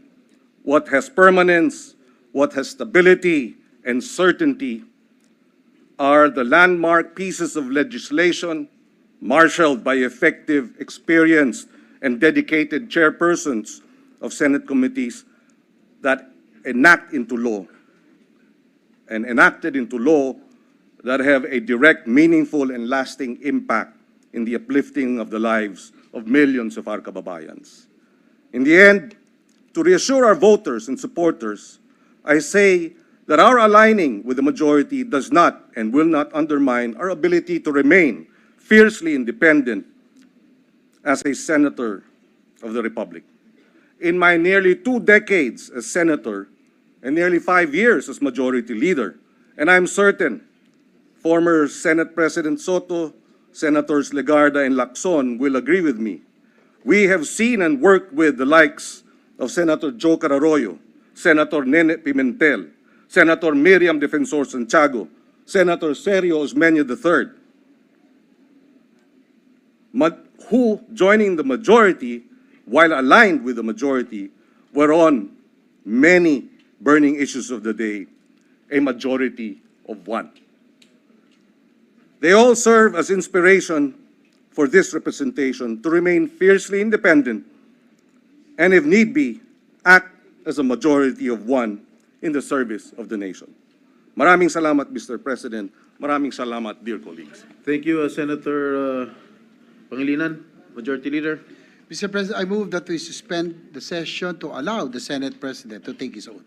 what has permanence, what has stability and certainty are the landmark pieces of legislation marshaled by effective, experienced, and dedicated chairpersons of Senate committees that enact into law and enacted into law that have a direct, meaningful, and lasting impact in the uplifting of the lives of millions of our kababayans. In the end, to reassure our voters and supporters, I say that our aligning with the majority does not and will not undermine our ability to remain fiercely independent as a senator of the Republic. In my nearly 2 decades as senator and nearly 5 years as majority leader, and I'm certain former Senate President Soto, Senators Legarda and Lacson will agree with me. We have seen and worked with the likes of Senator Joker Arroyo, Senator Nene Pimentel, Senator Miriam Defensor Santiago, Senator Sergio Osmeño III, who, joining the majority, while aligned with the majority, were on many burning issues of the day, a majority of one. They all serve as inspiration for this representation to remain fiercely independent and, if need be, act as a majority of one in the service of the nation. Maraming salamat, Mr. President. Maraming salamat, dear colleagues. Thank you, Senator Pangilinan, Majority Leader. Mr. President, I move that we suspend the session to allow the Senate President to take his oath.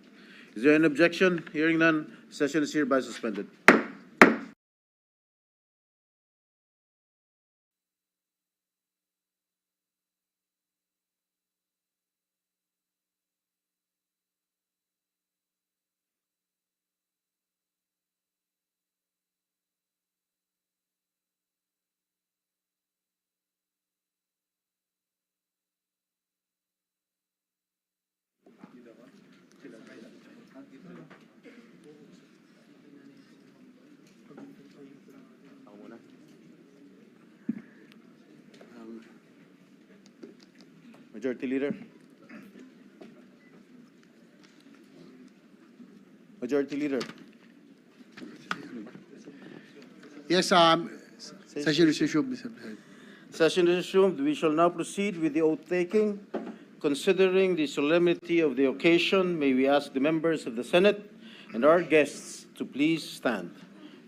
Is there an objection? Hearing none, session is hereby suspended. Majority Leader. Majority Leader. Yes, session is resumed, Mr. President. Session is resumed. We shall now proceed with the oath taking. Considering the solemnity of the occasion, may we ask the members of the Senate and our guests to please stand.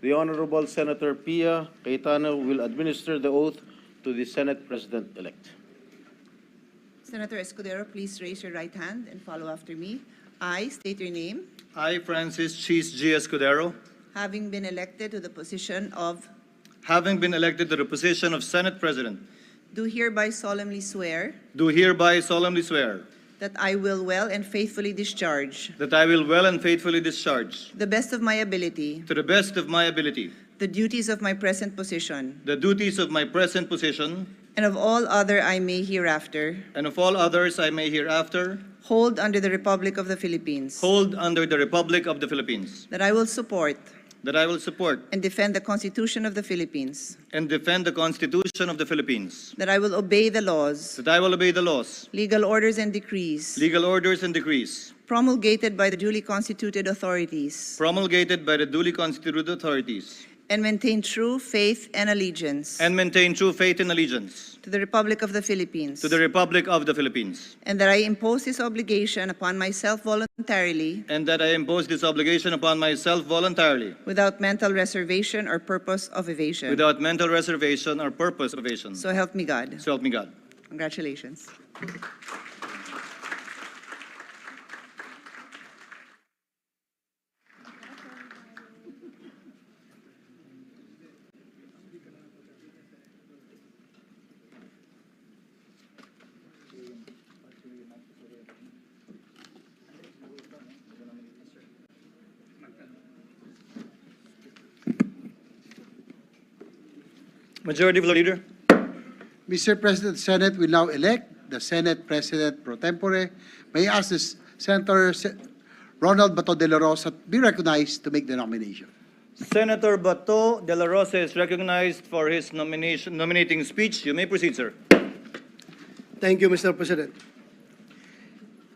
The Honorable Senator Pia Cayetano will administer the oath to the Senate President-elect. Senator Escudero, please raise your right hand and follow after me. I state your name. I, Francis Cheese G. Escudero, Having been elected to the position of, having been elected to the position of Senate President, do hereby solemnly swear do hereby solemnly swear that I will well and faithfully discharge, that I will well and faithfully discharge, to the best of my ability, to the best of my ability, the duties of my present position, the duties of my present position, and of all other I may hereafter and of all others I may hereafter hold under the Republic of the Philippines, hold under the Republic of the Philippines, that I will support that I will support and defend the Constitution of the Philippines, and defend the Constitution of the Philippines, that I will obey the laws, that I will obey the laws, legal orders and decrees legal orders and decrees promulgated by the duly constituted authorities, promulgated by the duly constituted authorities, and maintain true faith and allegiance and maintain true faith and allegiance to the Republic of the Philippines, to the Republic of the Philippines, and that I impose this obligation upon myself voluntarily and that I impose this obligation upon myself voluntarily, without mental reservation or purpose of evasion. without mental reservation or purpose of evasion. So help me God. So help me God. Congratulations. Majority Floor Leader. Mr. President, the Senate will now elect the Senate President pro tempore. May I ask this Senator Ronald Bato de la Rosa be recognized to make the nomination. Senator Bato de la Rosa is recognized for his nominating speech. You may proceed, sir. Thank you, Mr. President.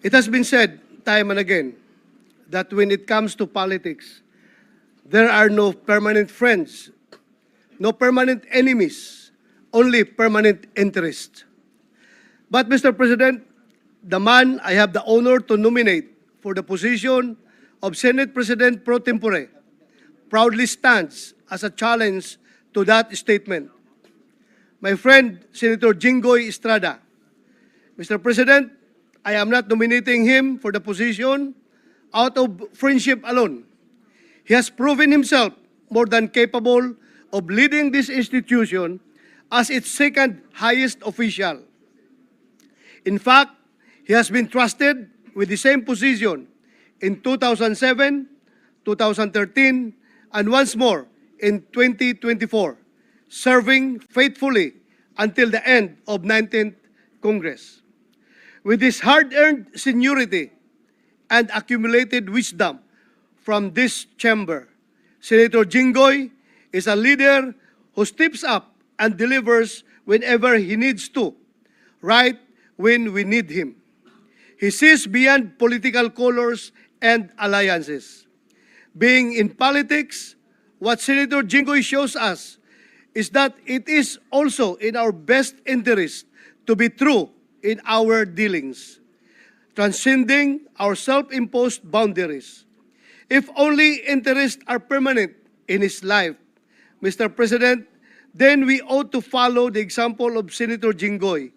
It has been said time and again that when it comes to politics, there are no permanent friends, no permanent enemies, only permanent interests. But, Mr. President, the man I have the honor to nominate for the position of Senate President pro tempore proudly stands as a challenge to that statement. My friend, Senator Jinggoy Estrada. Mr. President, I am not nominating him for the position out of friendship alone. He has proven himself more than capable of leading this institution as its second highest official. In fact, he has been trusted with the same position in 2007, 2013, and once more in 2024, serving faithfully until the end of 19th Congress. With his hard-earned seniority and accumulated wisdom from this chamber, Senator Jinggoy is a leader who steps up and delivers whenever he needs to, right when we need him. He sees beyond political colors and alliances. Being in politics, what Senator Jinggoy shows us is that it is also in our best interest to be true in our dealings, transcending our self-imposed boundaries. If only interests are permanent in his life, Mr. President, then we ought to follow the example of Senator Jinggoy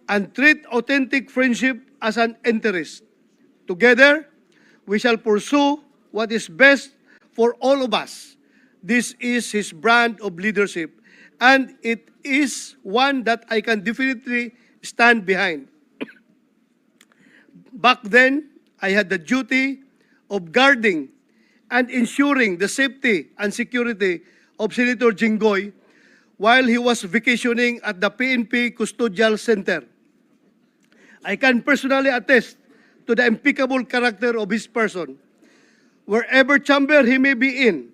and treat authentic friendship as an interest. Together, we shall pursue what is best for all of us. This is his brand of leadership, and it is one that I can definitely stand behind. Back then, I had the duty of guarding and ensuring the safety and security of Senator Jinggoy while he was vacationing at the PNP Custodial Center. I can personally attest to the impeccable character of his person. Wherever chamber he may be in,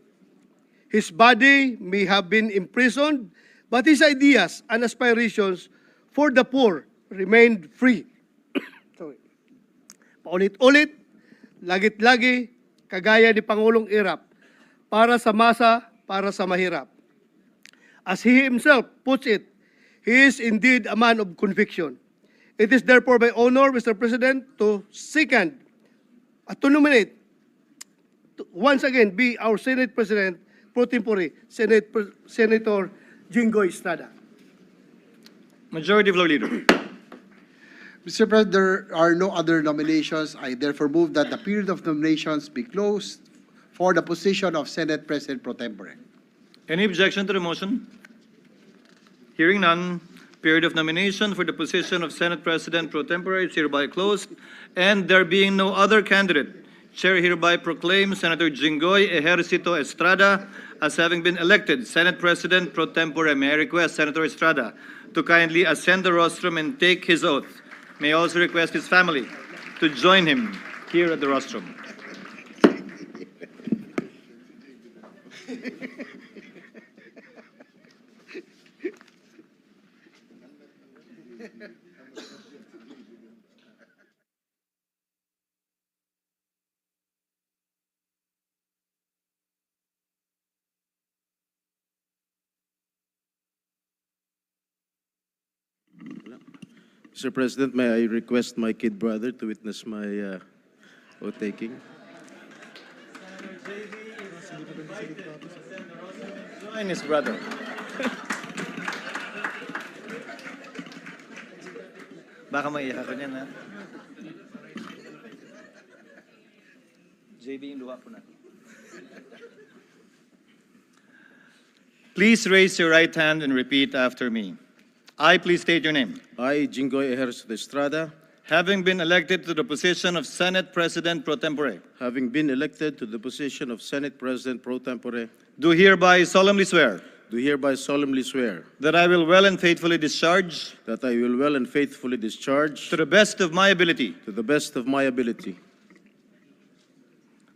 his body may have been imprisoned, but his ideas and aspirations for the poor remained free. Sorry. Paulit-ulit, lagit-lagi, kagaya ni Pangulong Irap, para sa masa, para sa mahirap. As he himself puts it, he is indeed a man of conviction. It is therefore my honor, Mr. President, to nominate, to once again be our Senate President pro tempore, Senator Jinggoy Estrada. Majority Floor Leader. Mr. President, there are no other nominations. I therefore move that the period of nominations be closed for the position of Senate President pro tempore. Any objection to the motion? Hearing none, period of nomination for the position of Senate President pro tempore is hereby closed, and there being no other candidate, Chair hereby proclaims Senator Jinggoy Ejercito Estrada as having been elected Senate President pro tempore. May I request Senator Estrada to kindly ascend the rostrum and take his oath. May I also request his family to join him here at the rostrum. Mr. President, may I request my kid brother to witness my oath taking? Join his brother. Baka maiyak ako niyan, ha? JB, yung luha po natin. Please raise your right hand and repeat after me. I, please state your name. I, Jinggoy Ejercito Estrada, Having been elected to the position of Senate President pro tempore, having been elected to the position of Senate President pro tempore, do hereby solemnly swear do hereby solemnly swear that I will well and faithfully discharge, that I will well and faithfully discharge, to the best of my ability, to the best of my ability,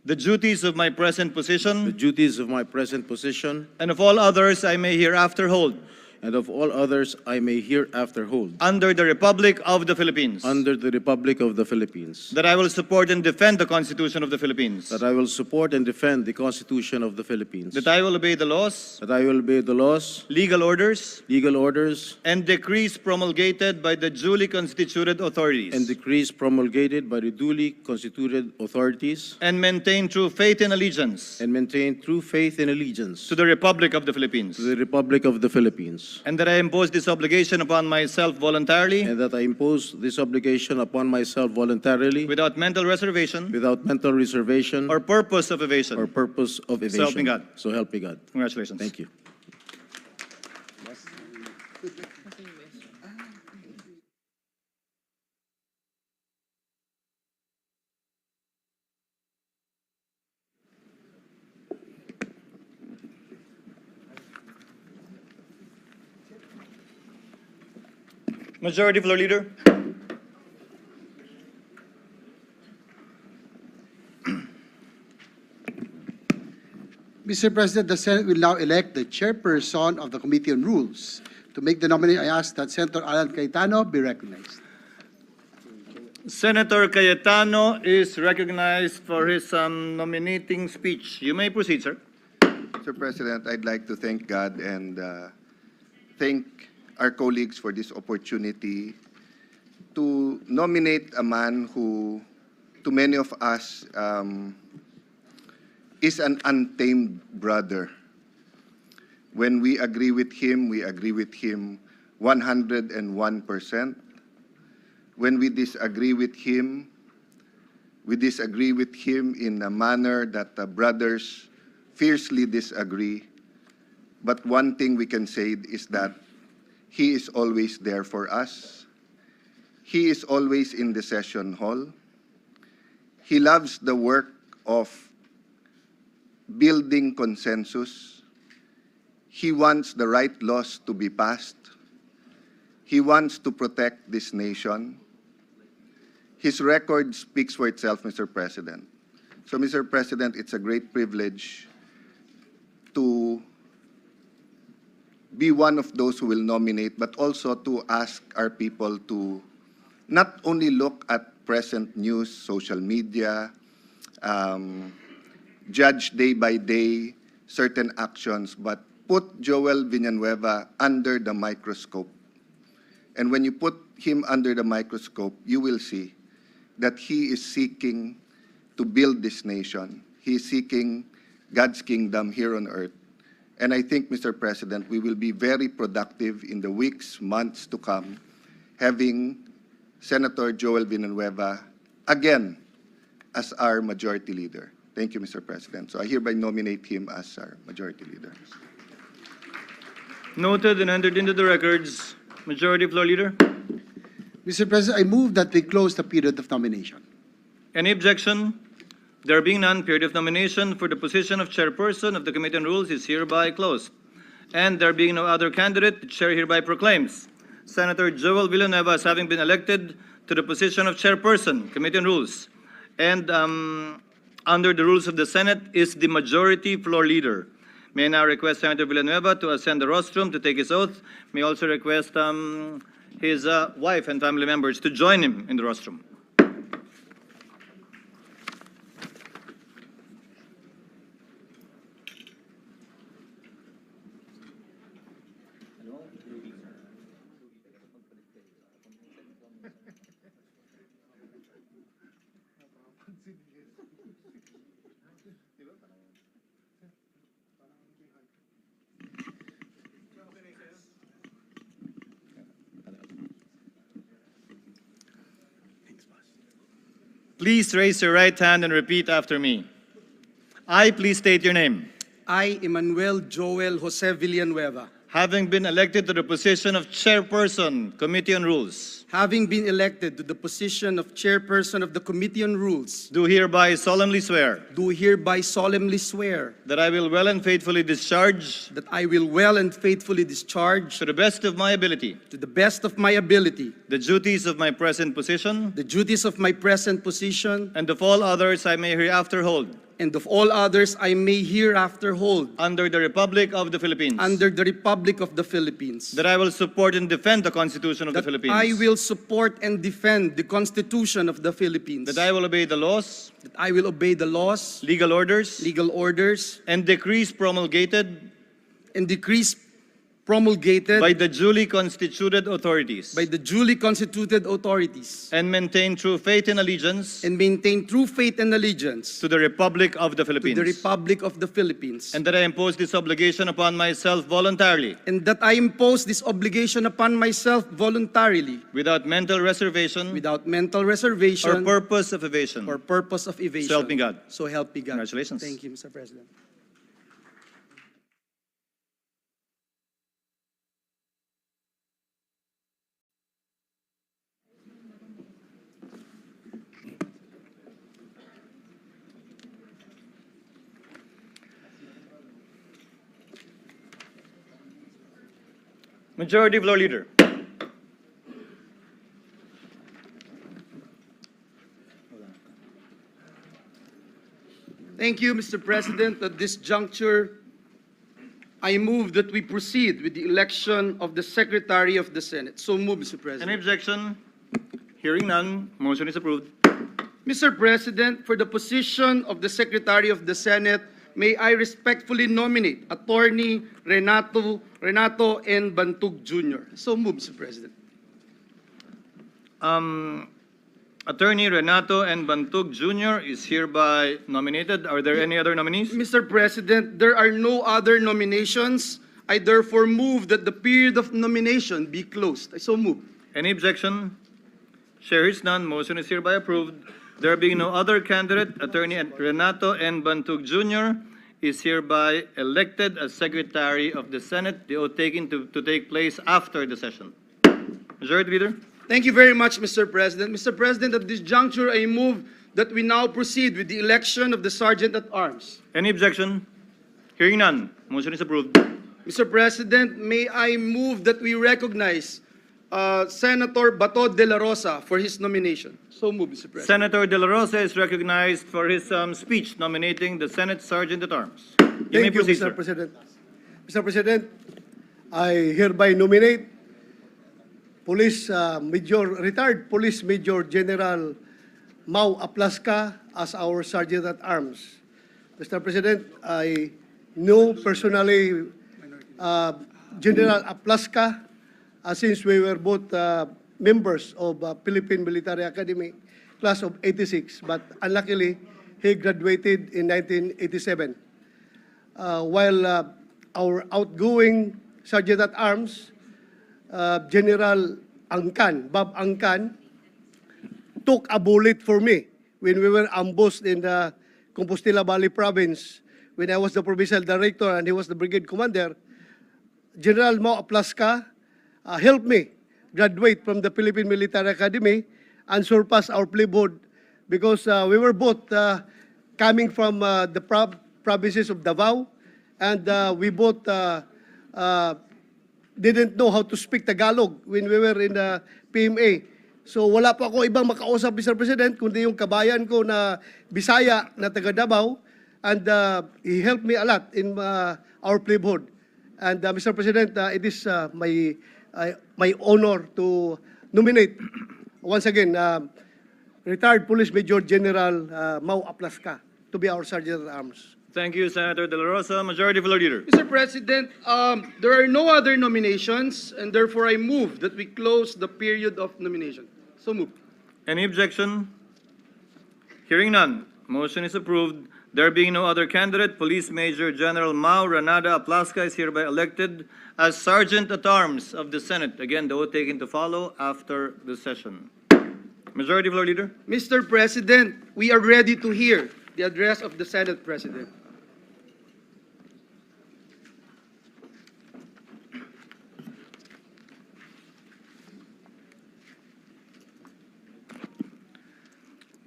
the duties of my present the position duties of my present position, and of all others I may hereafter hold and of all others I may hereafter hold, under the Republic of the Philippines. under the Republic of the Philippines, That I will support and defend the Constitution of the Philippines. that I will support and defend the Constitution of the Philippines, That I will obey the laws, that I will obey the laws, legal orders, legal orders, and decrees promulgated by the duly constituted authorities. and decrees promulgated by the duly constituted authorities, And maintain true faith and allegiance and maintain true faith and allegiance to the Republic of the Philippines. to the Republic of the Philippines, obligations, and that I impose this obligation upon myself voluntarily, and that I impose this obligation upon myself voluntarily, without mental reservation without mental reservation or purpose of evasion. or purpose of evasion. help me God. So help me God. Congratulations. Thank you. Majority Floor Leader. Mr. President, the Senate will now elect the chairperson of the Committee on Rules. To make the nomination, I ask that Senator Alan Cayetano be recognized. Senator Cayetano is recognized for his nominating speech. You may proceed, sir. Mr. President, I'd like to thank God and thank our colleagues for this opportunity to nominate a man who, to many of us, is an untamed brother. When we agree with him 101%. When we disagree with him in a manner that brothers fiercely disagree. But one thing we can say is that he is always there for us. He is always in the session hall. He loves the work of building consensus. He wants the right laws to be passed. He wants to protect this nation. His record speaks for itself, Mr. President. So, Mr. President, it's a great privilege to be one of those who will nominate, but also to ask our people to not only look at present news, social media, judge day by day certain actions, but put Joel Villanueva under the microscope. And when you put him under the microscope, you will see that he is seeking to build this nation. He is seeking God's kingdom here on earth. And I think, Mr. President, we will be very productive in the weeks, months to come, having Senator Joel Villanueva again as our majority leader. Thank you, Mr. President. So I hereby nominate him as our majority leader. Noted and entered into the records. Majority Floor Leader. Mr. President, I move that we close the period of nomination. Any objection? There being none, period of nomination for the position of chairperson of the Committee on Rules is hereby closed. And there being no other candidate, the chair hereby proclaims Senator Joel Villanueva as having been elected to the position of chairperson, Committee on Rules. And under the rules of the Senate is the majority floor leader. May I now request Senator Villanueva to ascend the rostrum to take his oath. May also request his wife and family members to join him in the rostrum. Please raise your right hand and repeat after me. I, please state your name. I, Emmanuel Joel Jose Villanueva, Having been elected to the position of chairperson, Committee on Rules, having been elected to the position of chairperson of the Committee on Rules, do hereby solemnly swear do hereby solemnly swear that I will well and faithfully discharge, that I will well and faithfully discharge, to the best of my ability, to the best of my ability, the duties of my present position, the duties of my present position, and of all others I may hereafter hold, and of all others I may hereafter hold, under the Republic of the Philippines. under the Republic of the Philippines. That I will support and defend the Constitution of the That Philippines. I will support and defend the Constitution of the Philippines. That I will obey the laws, That I will obey the laws, legal orders, legal orders, and decrees promulgated and decrees promulgated by the duly constituted authorities, by the duly constituted authorities, and maintain true faith and allegiance and maintain true faith and allegiance to the Republic of the to Philippines, the Republic of the Philippines, and that I impose this obligation upon myself voluntarily, and that I impose this obligation upon myself voluntarily, without mental reservation without mental or reservation purpose of evasion. or purpose of evasion. So help me God. So help me God. Congratulations. Thank you, Mr. President. Majority Floor Leader. Thank you, Mr. President. At this juncture, I move that we proceed with the election of the Secretary of the Senate. So move, Mr. Any President. objection? Hearing none, motion is approved. Mr. President, for the position of the Secretary of the Senate, may I respectfully nominate Attorney Renato N. Bantug Jr. So move, Mr. President. Attorney Renato N. Bantug Jr. is hereby nominated. Are there any other nominees? Mr. President, there are no other nominations. I therefore move that the period of nomination be closed. I so move. Any objection? Chair hears none, motion is hereby approved. There being no other candidate, Attorney Renato N. Bantug Jr. is hereby elected as Secretary of the Senate, the oath taken to take place after the session. Majority Leader? Thank you very much, Mr. President. Mr. President, at this juncture, I move that we now proceed with the election of the Sergeant at Arms. Any objection? Hearing none, motion is approved. Mr. President, may I move that we recognize Senator Bato de la Rosa for his nomination. So move, Mr. President. Senator De La Rosa is recognized for his speech nominating the Senate Sergeant at Arms. You may Thank you, proceed, Mr. sir. President. Mr. President, I hereby nominate retired Police Major General Mau Aplaska as our Sergeant at Arms. Mr. President, I know personally General Aplaska since we were both members of Philippine Military Academy, class of 86, but unluckily, he graduated in 1987. While our outgoing Sergeant at Arms, General Angkan, Bob Angkan, took a bullet for me when we were ambushed in the Compostela Valley Province when I was the provincial director and he was the brigade commander. General Mau Aplaska helped me graduate from the Philippine Military Academy and surpass our plebhood because we were both coming from the provinces of Davao, and we both didn't know how to speak Tagalog when we were in the PMA. So wala pa ako ibang makausap, Mr. President, kundi yung kabayan ko na Bisaya na taga Davao, and he helped me a lot in our plebhood. And Mr. President, it is my honor to nominate once again retired Police Major General Mau Aplaska to be our Sergeant at Arms. Thank you, Senator De La Rosa. Majority Floor Leader. Mr. President, there are no other nominations, and therefore I move that we close the period of nomination. So move. Any objection? Hearing none, motion is approved. There being no other candidate, Police Major General Mau Renada Aplaska is hereby elected as Sergeant at Arms of the Senate. Again, the oath taken to follow after the session. Majority Floor Leader. Mr. President, we are ready to hear the address of the Senate President.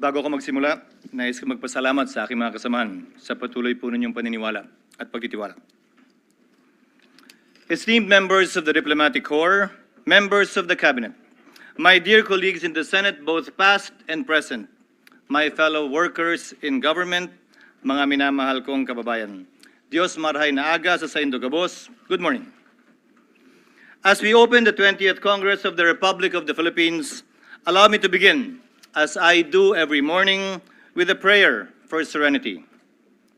Bago ko magsimula, nais ko magpasalamat sa aking mga kasamahan sa patuloy po ninyong paniniwala at pagtitiwala. Esteemed members of the Diplomatic Corps, members of the Cabinet, my dear colleagues in the Senate, both past and present, my fellow workers in government, mga minamahal kong kababayan, Diyos marhay na aga sa saindo gabos, good morning. As we open the 20th Congress of the Republic of the Philippines, allow me to begin, as I do every morning, with a prayer for serenity.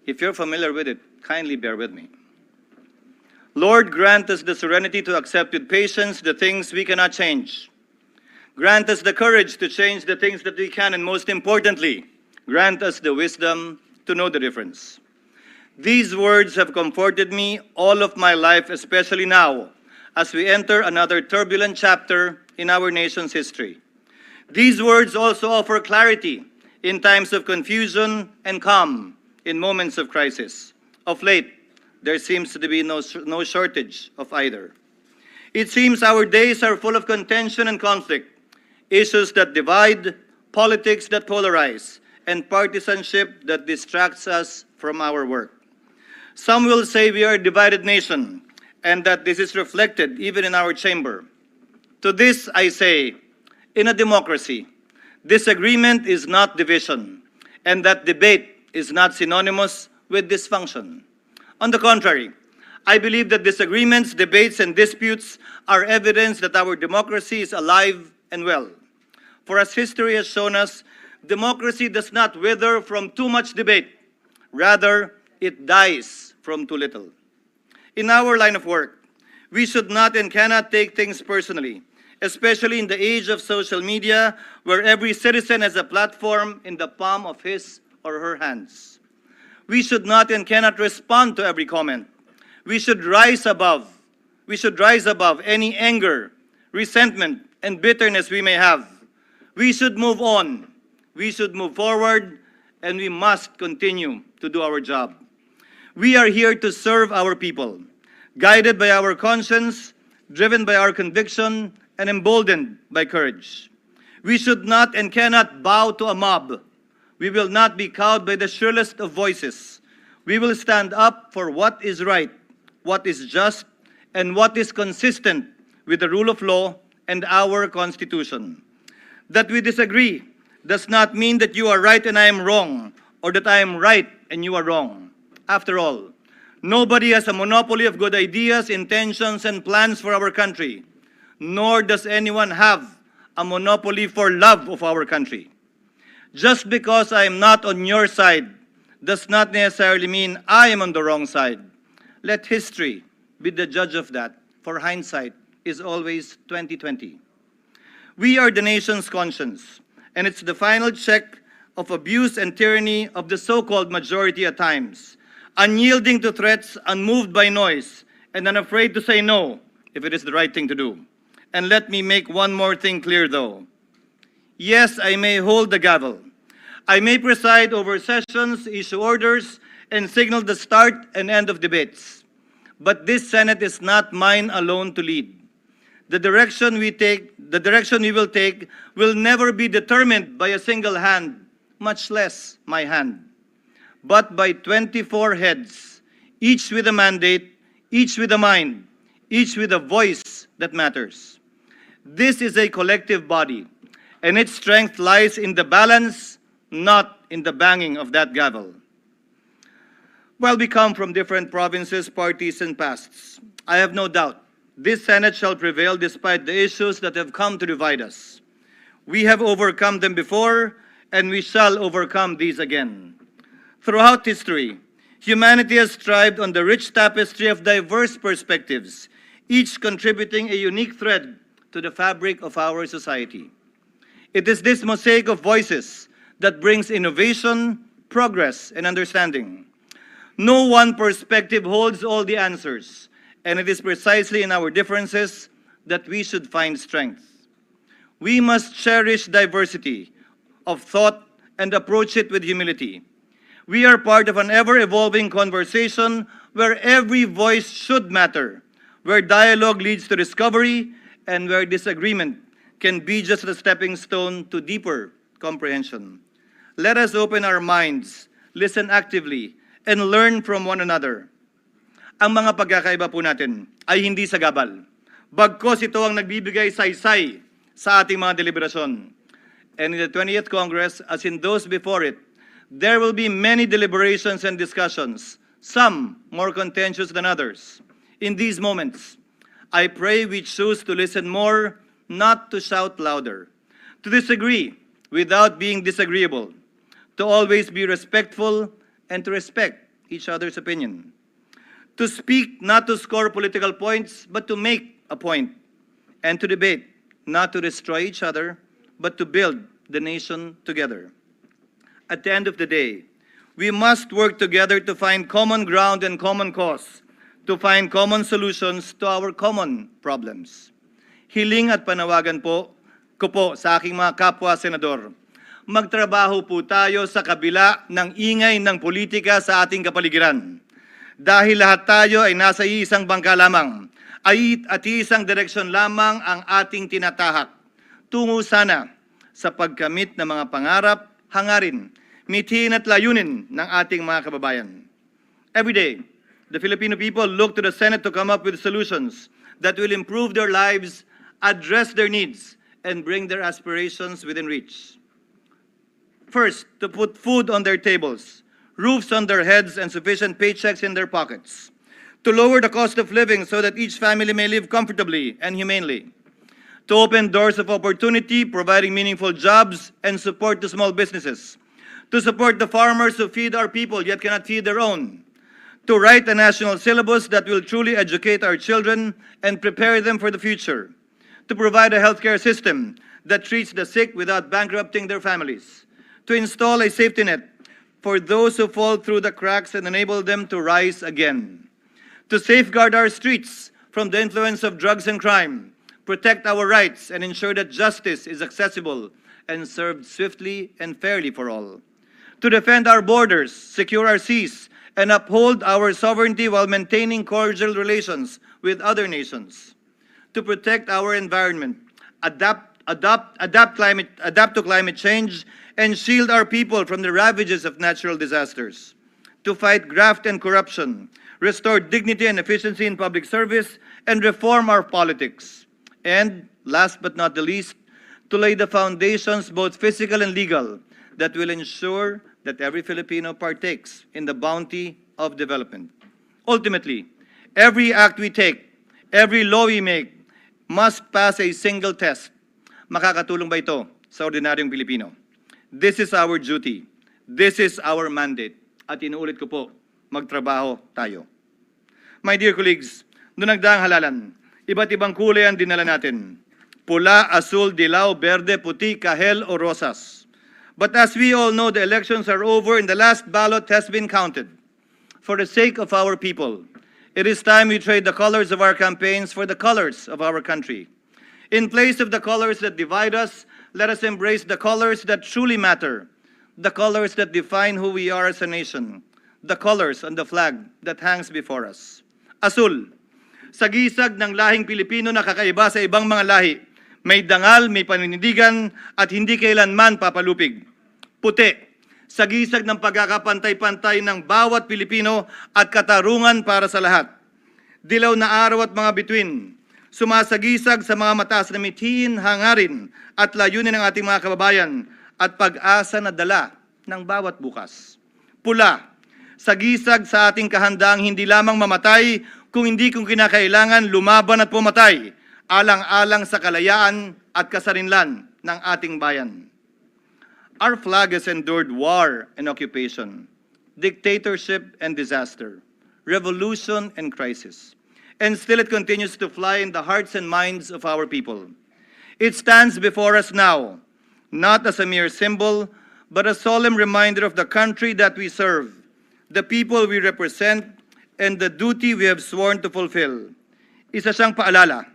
If you're familiar with it, kindly bear with me. Lord, grant us the serenity to accept with patience the things we cannot change. Grant us the courage to change the things that we can, and most importantly, grant us the wisdom to know the difference. These words have comforted me all of my life, especially now, as we enter another turbulent chapter in our nation's history. These words also offer clarity in times of confusion and calm in moments of crisis. Of late, there seems to be no shortage of either. It seems our days are full of contention and conflict, issues that divide, politics that polarize, and partisanship that distracts us from our work. Some will say we are a divided nation, and that this is reflected even in our chamber. To this I say, in a democracy, disagreement is not division, and that debate is not synonymous with dysfunction. On the contrary, I believe that disagreements, debates, and disputes are evidence that our democracy is alive and well. For as history has shown us, democracy does not wither from too much debate. Rather, it dies from too little. In our line of work, we should not and cannot take things personally, especially in the age of social media, where every citizen has a platform in the palm of his or her hands. We should not and cannot respond to every comment. We should rise above any anger, resentment, and bitterness we may have. We should move on. We should move forward, and we must continue to do our job. We are here to serve our people, guided by our conscience, driven by our conviction, and emboldened by courage. We should not and cannot bow to a mob. We will not be cowed by the shrillest of voices. We will stand up for what is right, what is just, and what is consistent with the rule of law and our Constitution. That we disagree does not mean that you are right and I am wrong, or that I am right and you are wrong. After all, nobody has a monopoly of good ideas, intentions, and plans for our country, nor does anyone have a monopoly for love of our country. Just because I am not on your side does not necessarily mean I am on the wrong side. Let history be the judge of that, for hindsight is always 20/20. We are the nation's conscience, and it's the final check of abuse and tyranny of the so-called majority at times, unyielding to threats, unmoved by noise, and unafraid to say no if it is the right thing to do. And let me make one more thing clear, though. Yes, I may hold the gavel. I may preside over sessions, issue orders, and signal the start and end of debates. But this Senate is not mine alone to lead. The direction we will take will never be determined by a single hand, much less my hand, but by 24 heads, each with a mandate, each with a mind, each with a voice that matters. This is a collective body, and its strength lies in the balance, not in the banging of that gavel. While we come from different provinces, parties, and pasts, I have no doubt this Senate shall prevail despite the issues that have come to divide us. We have overcome them before, and we shall overcome these again. Throughout history, humanity has thrived on the rich tapestry of diverse perspectives, each contributing a unique thread to the fabric of our society. It is this mosaic of voices that brings innovation, progress, and understanding. No one perspective holds all the answers, and it is precisely in our differences that we should find strength. We must cherish diversity of thought and approach it with humility. We are part of an ever-evolving conversation where every voice should matter, where dialogue leads to discovery, and where disagreement can be just a stepping stone to deeper comprehension. Let us open our minds, listen actively, and learn from one another. Ang mga pagkakaiba po natin ay hindi sagabal, bagkos ito ang nagbibigay saysay sa ating mga deliberasyon. And in the 20th Congress, as in those before it, there will be many deliberations and discussions, some more contentious than others. In these moments, I pray we choose to listen more, not to shout louder, to disagree without being disagreeable, to always be respectful, and to respect each other's opinion. To speak, not to score political points, but to make a point. And to debate, not to destroy each other, but to build the nation together. At the end of the day, we must work together to find common ground and common cause, to find common solutions to our common problems. Hiling at panawagan ko po sa aking mga kapwa senador, magtrabaho po tayo sa kabila ng ingay ng politika sa ating kapaligiran. Dahil lahat tayo ay nasa isang bangka lamang, at isang direksyon lamang ang ating tinatahak. Tungo sana sa pagkamit ng mga pangarap, hangarin, mithin at layunin ng ating mga kababayan. Every day, the Filipino people look to the Senate to come up with solutions that will improve their lives, address their needs, and bring their aspirations within reach. First, to put food on their tables, roofs on their heads, and sufficient paychecks in their pockets. To lower the cost of living so that each family may live comfortably and humanely. To open doors of opportunity, providing meaningful jobs and support to small businesses. To support the farmers who feed our people yet cannot feed their own. To write a national syllabus that will truly educate our children and prepare them for the future. To provide a healthcare system that treats the sick without bankrupting their families. To install a safety net for those who fall through the cracks and enable them to rise again. To safeguard our streets from the influence of drugs and crime, protect our rights, and ensure that justice is accessible and served swiftly and fairly for all. To defend our borders, secure our seas, and uphold our sovereignty while maintaining cordial relations with other nations. To protect our environment, adapt to climate change, and shield our people from the ravages of natural disasters. To fight graft and corruption, restore dignity and efficiency in public service, and reform our politics. And, last but not the least, to lay the foundations, both physical and legal, that will ensure that every Filipino partakes in the bounty of development. Ultimately, every act we take, every law we make, must pass a single test. Makakatulong ba ito sa ordinaryong Pilipino? This is our duty. This is our mandate. At inuulit ko po, magtrabaho tayo. My dear colleagues, noong nagdaang halalan, iba't ibang kulay ang dinala natin. Pula, asul, dilaw, berde, puti, kahel o rosas. But as we all know, the elections are over and the last ballot has been counted. For the sake of our people, it is time we trade the colors of our campaigns for the colors of our country. In place of the colors that divide us, let us embrace the colors that truly matter, the colors that define who we are as a nation, the colors on the flag that hangs before us. Asul, sagisag ng lahing Pilipino na kakaiba sa ibang mga lahi, may dangal, may paninindigan, at hindi kailanman papalupig. Puti, sagisag ng pagkakapantay-pantay ng bawat Pilipino at katarungan para sa lahat. Dilaw na araw at mga bituin, sumasagisag sa mga mataas na mithin, hangarin, at layunin ng ating mga kababayan at pag-asa na dala ng bawat bukas. Pula, sagisag sa ating kahandaang hindi lamang mamatay, kung kinakailangan lumaban at pumatay, alang-alang sa kalayaan at kasarinlan ng ating bayan. Our flag has endured war and occupation, dictatorship and disaster, revolution and crisis, and still it continues to fly in the hearts and minds of our people. It stands before us now, not as a mere symbol, but a solemn reminder of the country that we serve, the people we represent, and the duty we have sworn to fulfill. Isa siyang paalala,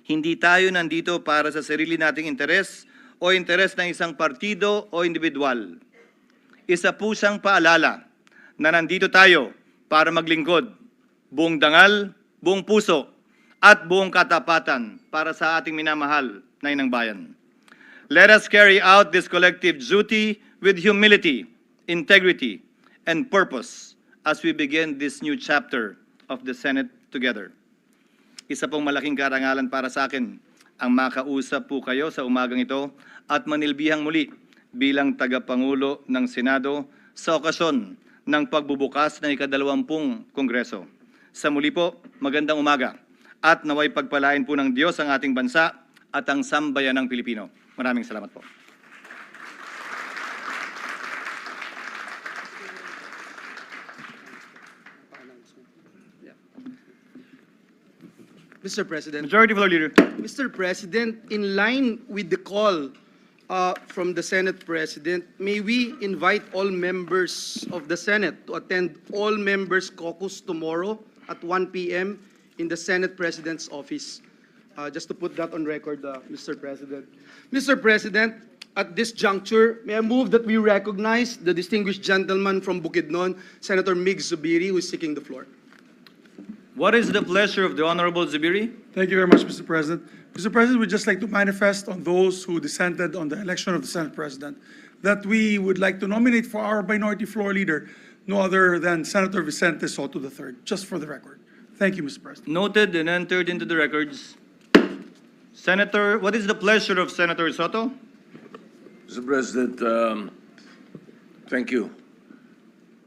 hindi tayo nandito para sa sarili nating interes o interes ng isang partido o individual. Isa po siyang paalala na nandito tayo para maglingkod, buong dangal, buong puso, at buong katapatan para sa ating minamahal na inang bayan. Let us carry out this collective duty with humility, integrity, and purpose as we begin this new chapter of the Senate together. Isa pong malaking karangalan para sa akin ang makausap po kayo sa umagang ito at manilbihang muli bilang tagapangulo ng Senado sa okasyon ng pagbubukas ng ika-20 Kongreso. Sa muli po, magandang umaga at naway pagpalain po ng Diyos ang ating bansa at ang sambayanang Pilipino. Maraming salamat po. Mr. President. Majority Floor Leader. Mr. President, in line with the call from the Senate President, may we invite all members of the Senate to attend all members caucus tomorrow at 1 p.m. in the Senate President's office. Just to put that on record, Mr. President. Mr. President, at this juncture, may I move that we recognize the distinguished gentleman from Bukidnon, Senator Mig Zubiri, who is seeking the floor. What is the pleasure of the Honorable Zubiri? Thank you very much, Mr. President. Mr. President, we'd just like to manifest on those who dissented on the election of the Senate President that we would like to nominate for our minority floor leader no other than Senator Vicente Soto III, just for the record. Thank you, Mr. President. Noted and entered into the records. Senator, what is the pleasure of Senator Soto? Mr. President, thank you.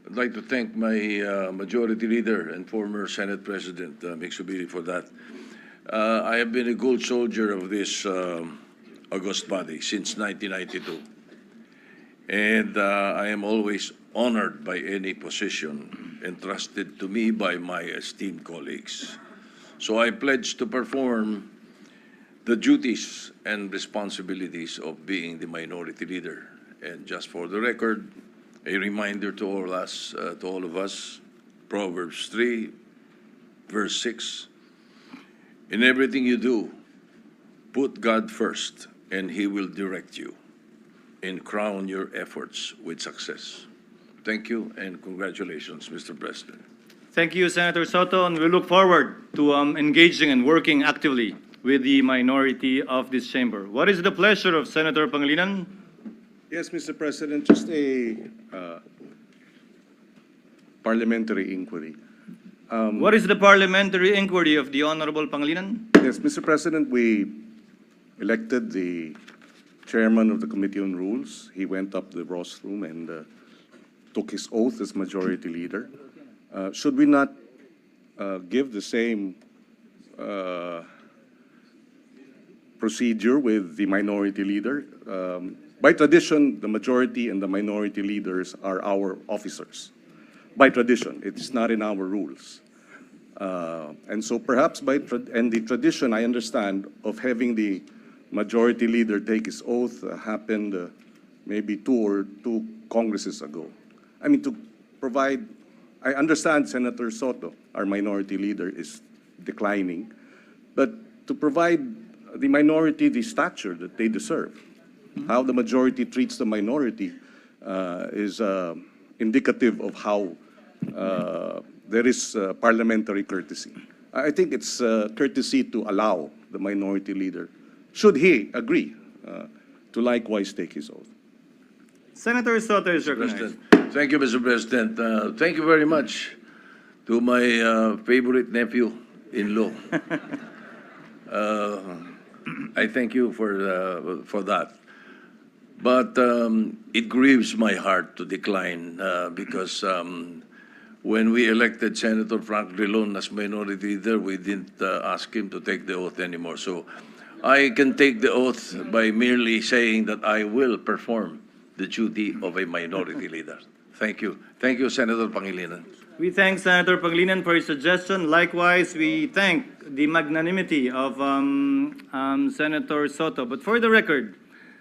I'd like to thank my Majority Leader and former Senate President, Mig Zubiri, for that. I have been a good soldier of this august body since 1992. And I am always honored by any position entrusted to me by my esteemed colleagues. So I pledge to perform the duties and responsibilities of being the Minority Leader. And just for the record, a reminder to all of us, Proverbs 3, verse 6, in everything you do, put God first, and He will direct you and crown your efforts with success. Thank you, and congratulations, Mr. President. Thank you, Senator Soto, and we look forward to engaging and working actively with the minority of this chamber. What is the pleasure of Senator Pangilinan? Yes, Mr. President, just a parliamentary inquiry. What is the parliamentary inquiry of the Honorable Pangilinan? Yes, Mr. President, we elected the chairman of the Committee on Rules. He went up to the rostrum and took his oath as Majority Leader. Should we not give the same procedure with the Minority Leader? By tradition, the majority and the minority leaders are our officers. By tradition, it's not in our rules. And so perhaps and the tradition, I understand, of having the majority leader take his oath happened maybe two Congresses ago. I mean, to provide, I understand Senator Soto, our minority leader, is declining, but to provide the minority the stature that they deserve. How the majority treats the minority is indicative of how there is parliamentary courtesy. I think it's courtesy to allow the minority leader, should he agree, to likewise take his oath. Senator Soto is recognized. Thank you, Mr. President. Thank you very much to my favorite nephew-in-law. I thank you for that. But it grieves my heart to decline because when we elected Senator Frank Drilon as minority leader, we didn't ask him to take the oath anymore. So I can take the oath by merely saying that I will perform the duty of a minority leader. Thank you. Thank you, Senator Pangilinan. We thank Senator Pangilinan for his suggestion. Likewise, we thank the magnanimity of Senator Soto. But for the record,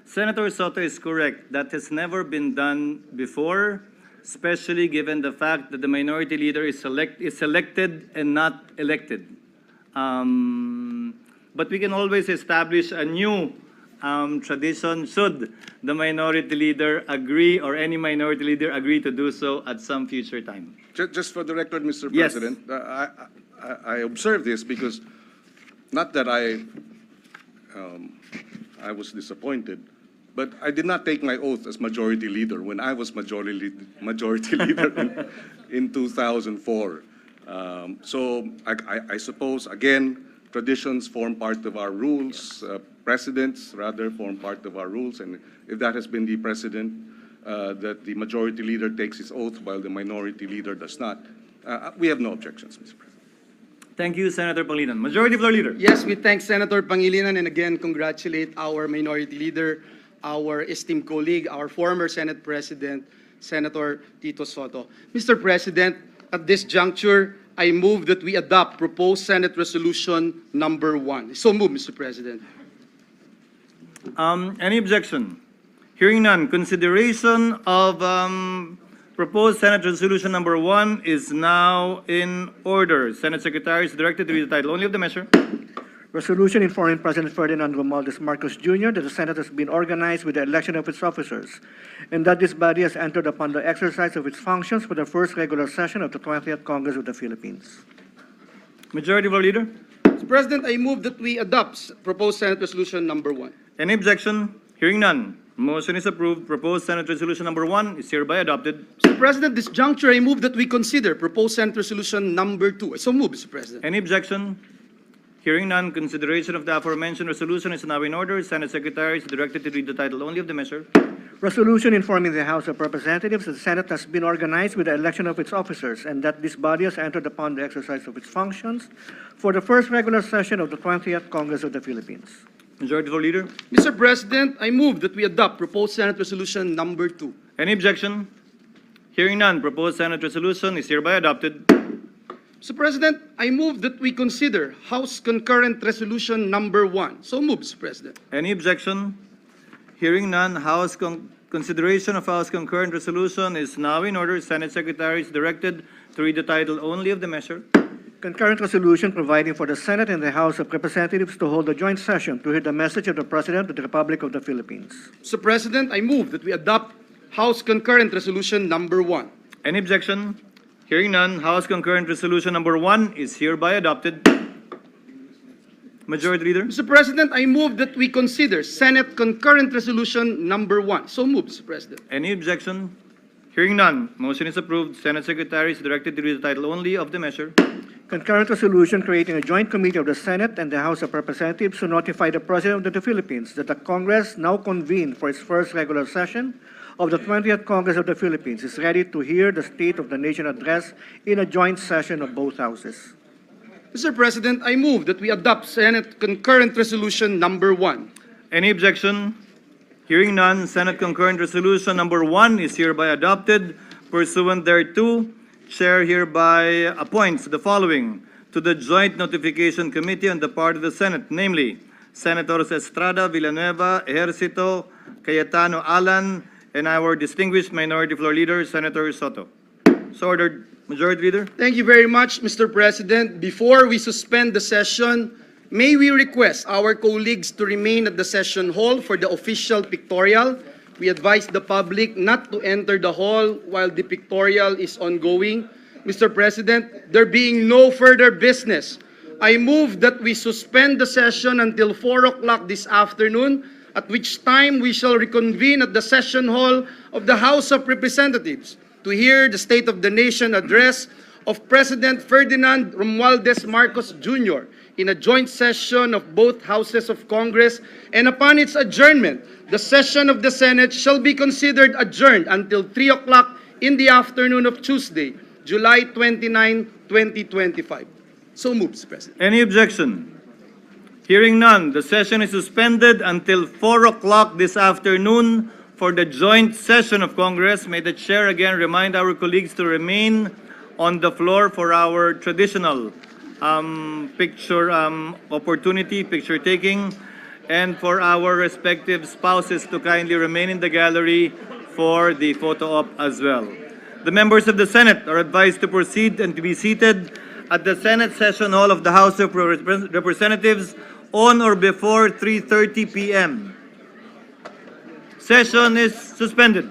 Senator Soto is correct. That has never been done before, especially given the fact that the minority leader is selected and not elected. But we can always establish a new tradition should the minority leader agree or any minority leader agree to do so at some future time. Just for the record, Mr. Yes. President, I observe this because not that I was disappointed, but I did not take my oath as majority leader when I was majority leader in 2004. So I suppose, again, traditions form part of our rules, precedents rather form part of our rules, and if that has been the precedent, that the majority leader takes his oath while the minority leader does not, we have no objections, Mr. President. Thank you, Senator Pangilinan. Majority Floor Leader. Yes, we thank Senator Pangilinan and again congratulate our minority leader, our esteemed colleague, our former Senate President, Senator Tito Soto. Mr. President, at this juncture, I move that we adopt proposed Senate Resolution number 1. So moved, Mr. President. Any objection? Hearing none, consideration of proposed Senate Resolution number 1 is now in order. Senate Secretary is directed to read the title only of the measure. Resolution informing President Ferdinand Romualdez Marcos Jr. that the Senate has been organized with the election of its officers, and that this body has entered upon the exercise of its functions for the first regular session of the 20th Congress of the Philippines. Majority Floor Leader. Mr. President, I move that we adopt proposed Senate Resolution number 1. Any objection? Hearing none. Motion is approved. Proposed Senate Resolution number 1 is hereby adopted. Mr. President, this juncture, I move that we consider proposed Senate Resolution number 2. So moved, Mr. President. Any objection? Hearing none, consideration of the aforementioned resolution is now in order. Senate Secretary is directed to read the title only of the measure. Resolution informing the House of Representatives that the Senate has been organized with the election of its officers, and that this body has entered upon the exercise of its functions for the first regular session of the 20th Congress of the Philippines. Majority Floor Leader. Mr. President, I move that we adopt proposed Senate Resolution number 2. Any objection? Hearing none, proposed Senate resolution is hereby adopted. Mr. President, I move that we consider House Concurrent Resolution number 1. So moved, Mr. President. Any objection? Hearing none, consideration of House Concurrent Resolution is now in order. Senate Secretary is directed to read the title only of the measure. Concurrent resolution providing for the Senate and the House of Representatives to hold a joint session to hear the message of the President of the Republic of the Philippines. Mr. President, I move that we adopt House Concurrent Resolution number 1. Any objection? Hearing none, House Concurrent Resolution number 1 is hereby adopted. Majority Leader. Mr. President, I move that we consider Senate Concurrent Resolution number 1. So moved, Mr. President. Any objection? Hearing none, motion is approved. Senate Secretary is directed to read the title only of the measure. Concurrent resolution creating a joint committee of the Senate and the House of Representatives to notify the President of the Philippines that the Congress, now convened for its first regular session of the 20th Congress of the Philippines, is ready to hear the State of the Nation address in a joint session of both houses. Mr. President, I move that we adopt Senate Concurrent Resolution number 1. Any objection? Hearing none, Senate Concurrent Resolution number 1 is hereby adopted. Pursuant thereto, Chair hereby appoints the following to the Joint Notification Committee on the part of the Senate, namely, Senators Estrada, Villanueva, Ejercito, Cayetano, Alan, and our distinguished Minority Floor Leader, Senator Soto. So ordered. Majority Leader. Thank you very much, Mr. President. Before we suspend the session, may we request our colleagues to remain at the session hall for the official pictorial. We advise the public not to enter the hall while the pictorial is ongoing. Mr. President, there being no further business, I move that we suspend the session until 4 o'clock this afternoon, at which time we shall reconvene at the session hall of the House of Representatives to hear the State of the Nation address of President Ferdinand Romualdez Marcos Jr. in a joint session of both houses of Congress, and upon its adjournment, the session of the Senate shall be considered adjourned until 3 o'clock in the afternoon of Tuesday, July 29, 2025. So moved, Mr. President. Any objection? Hearing none, the session is suspended until 4 o'clock this afternoon for the joint session of Congress. May the Chair again remind our colleagues to remain on the floor for our traditional picture opportunity, picture taking, and for our respective spouses to kindly remain in the gallery for the photo op as well. The members of the Senate are advised to proceed and to be seated at the Senate Session Hall of the House of Representatives on or before 3:30 p.m. Session is suspended.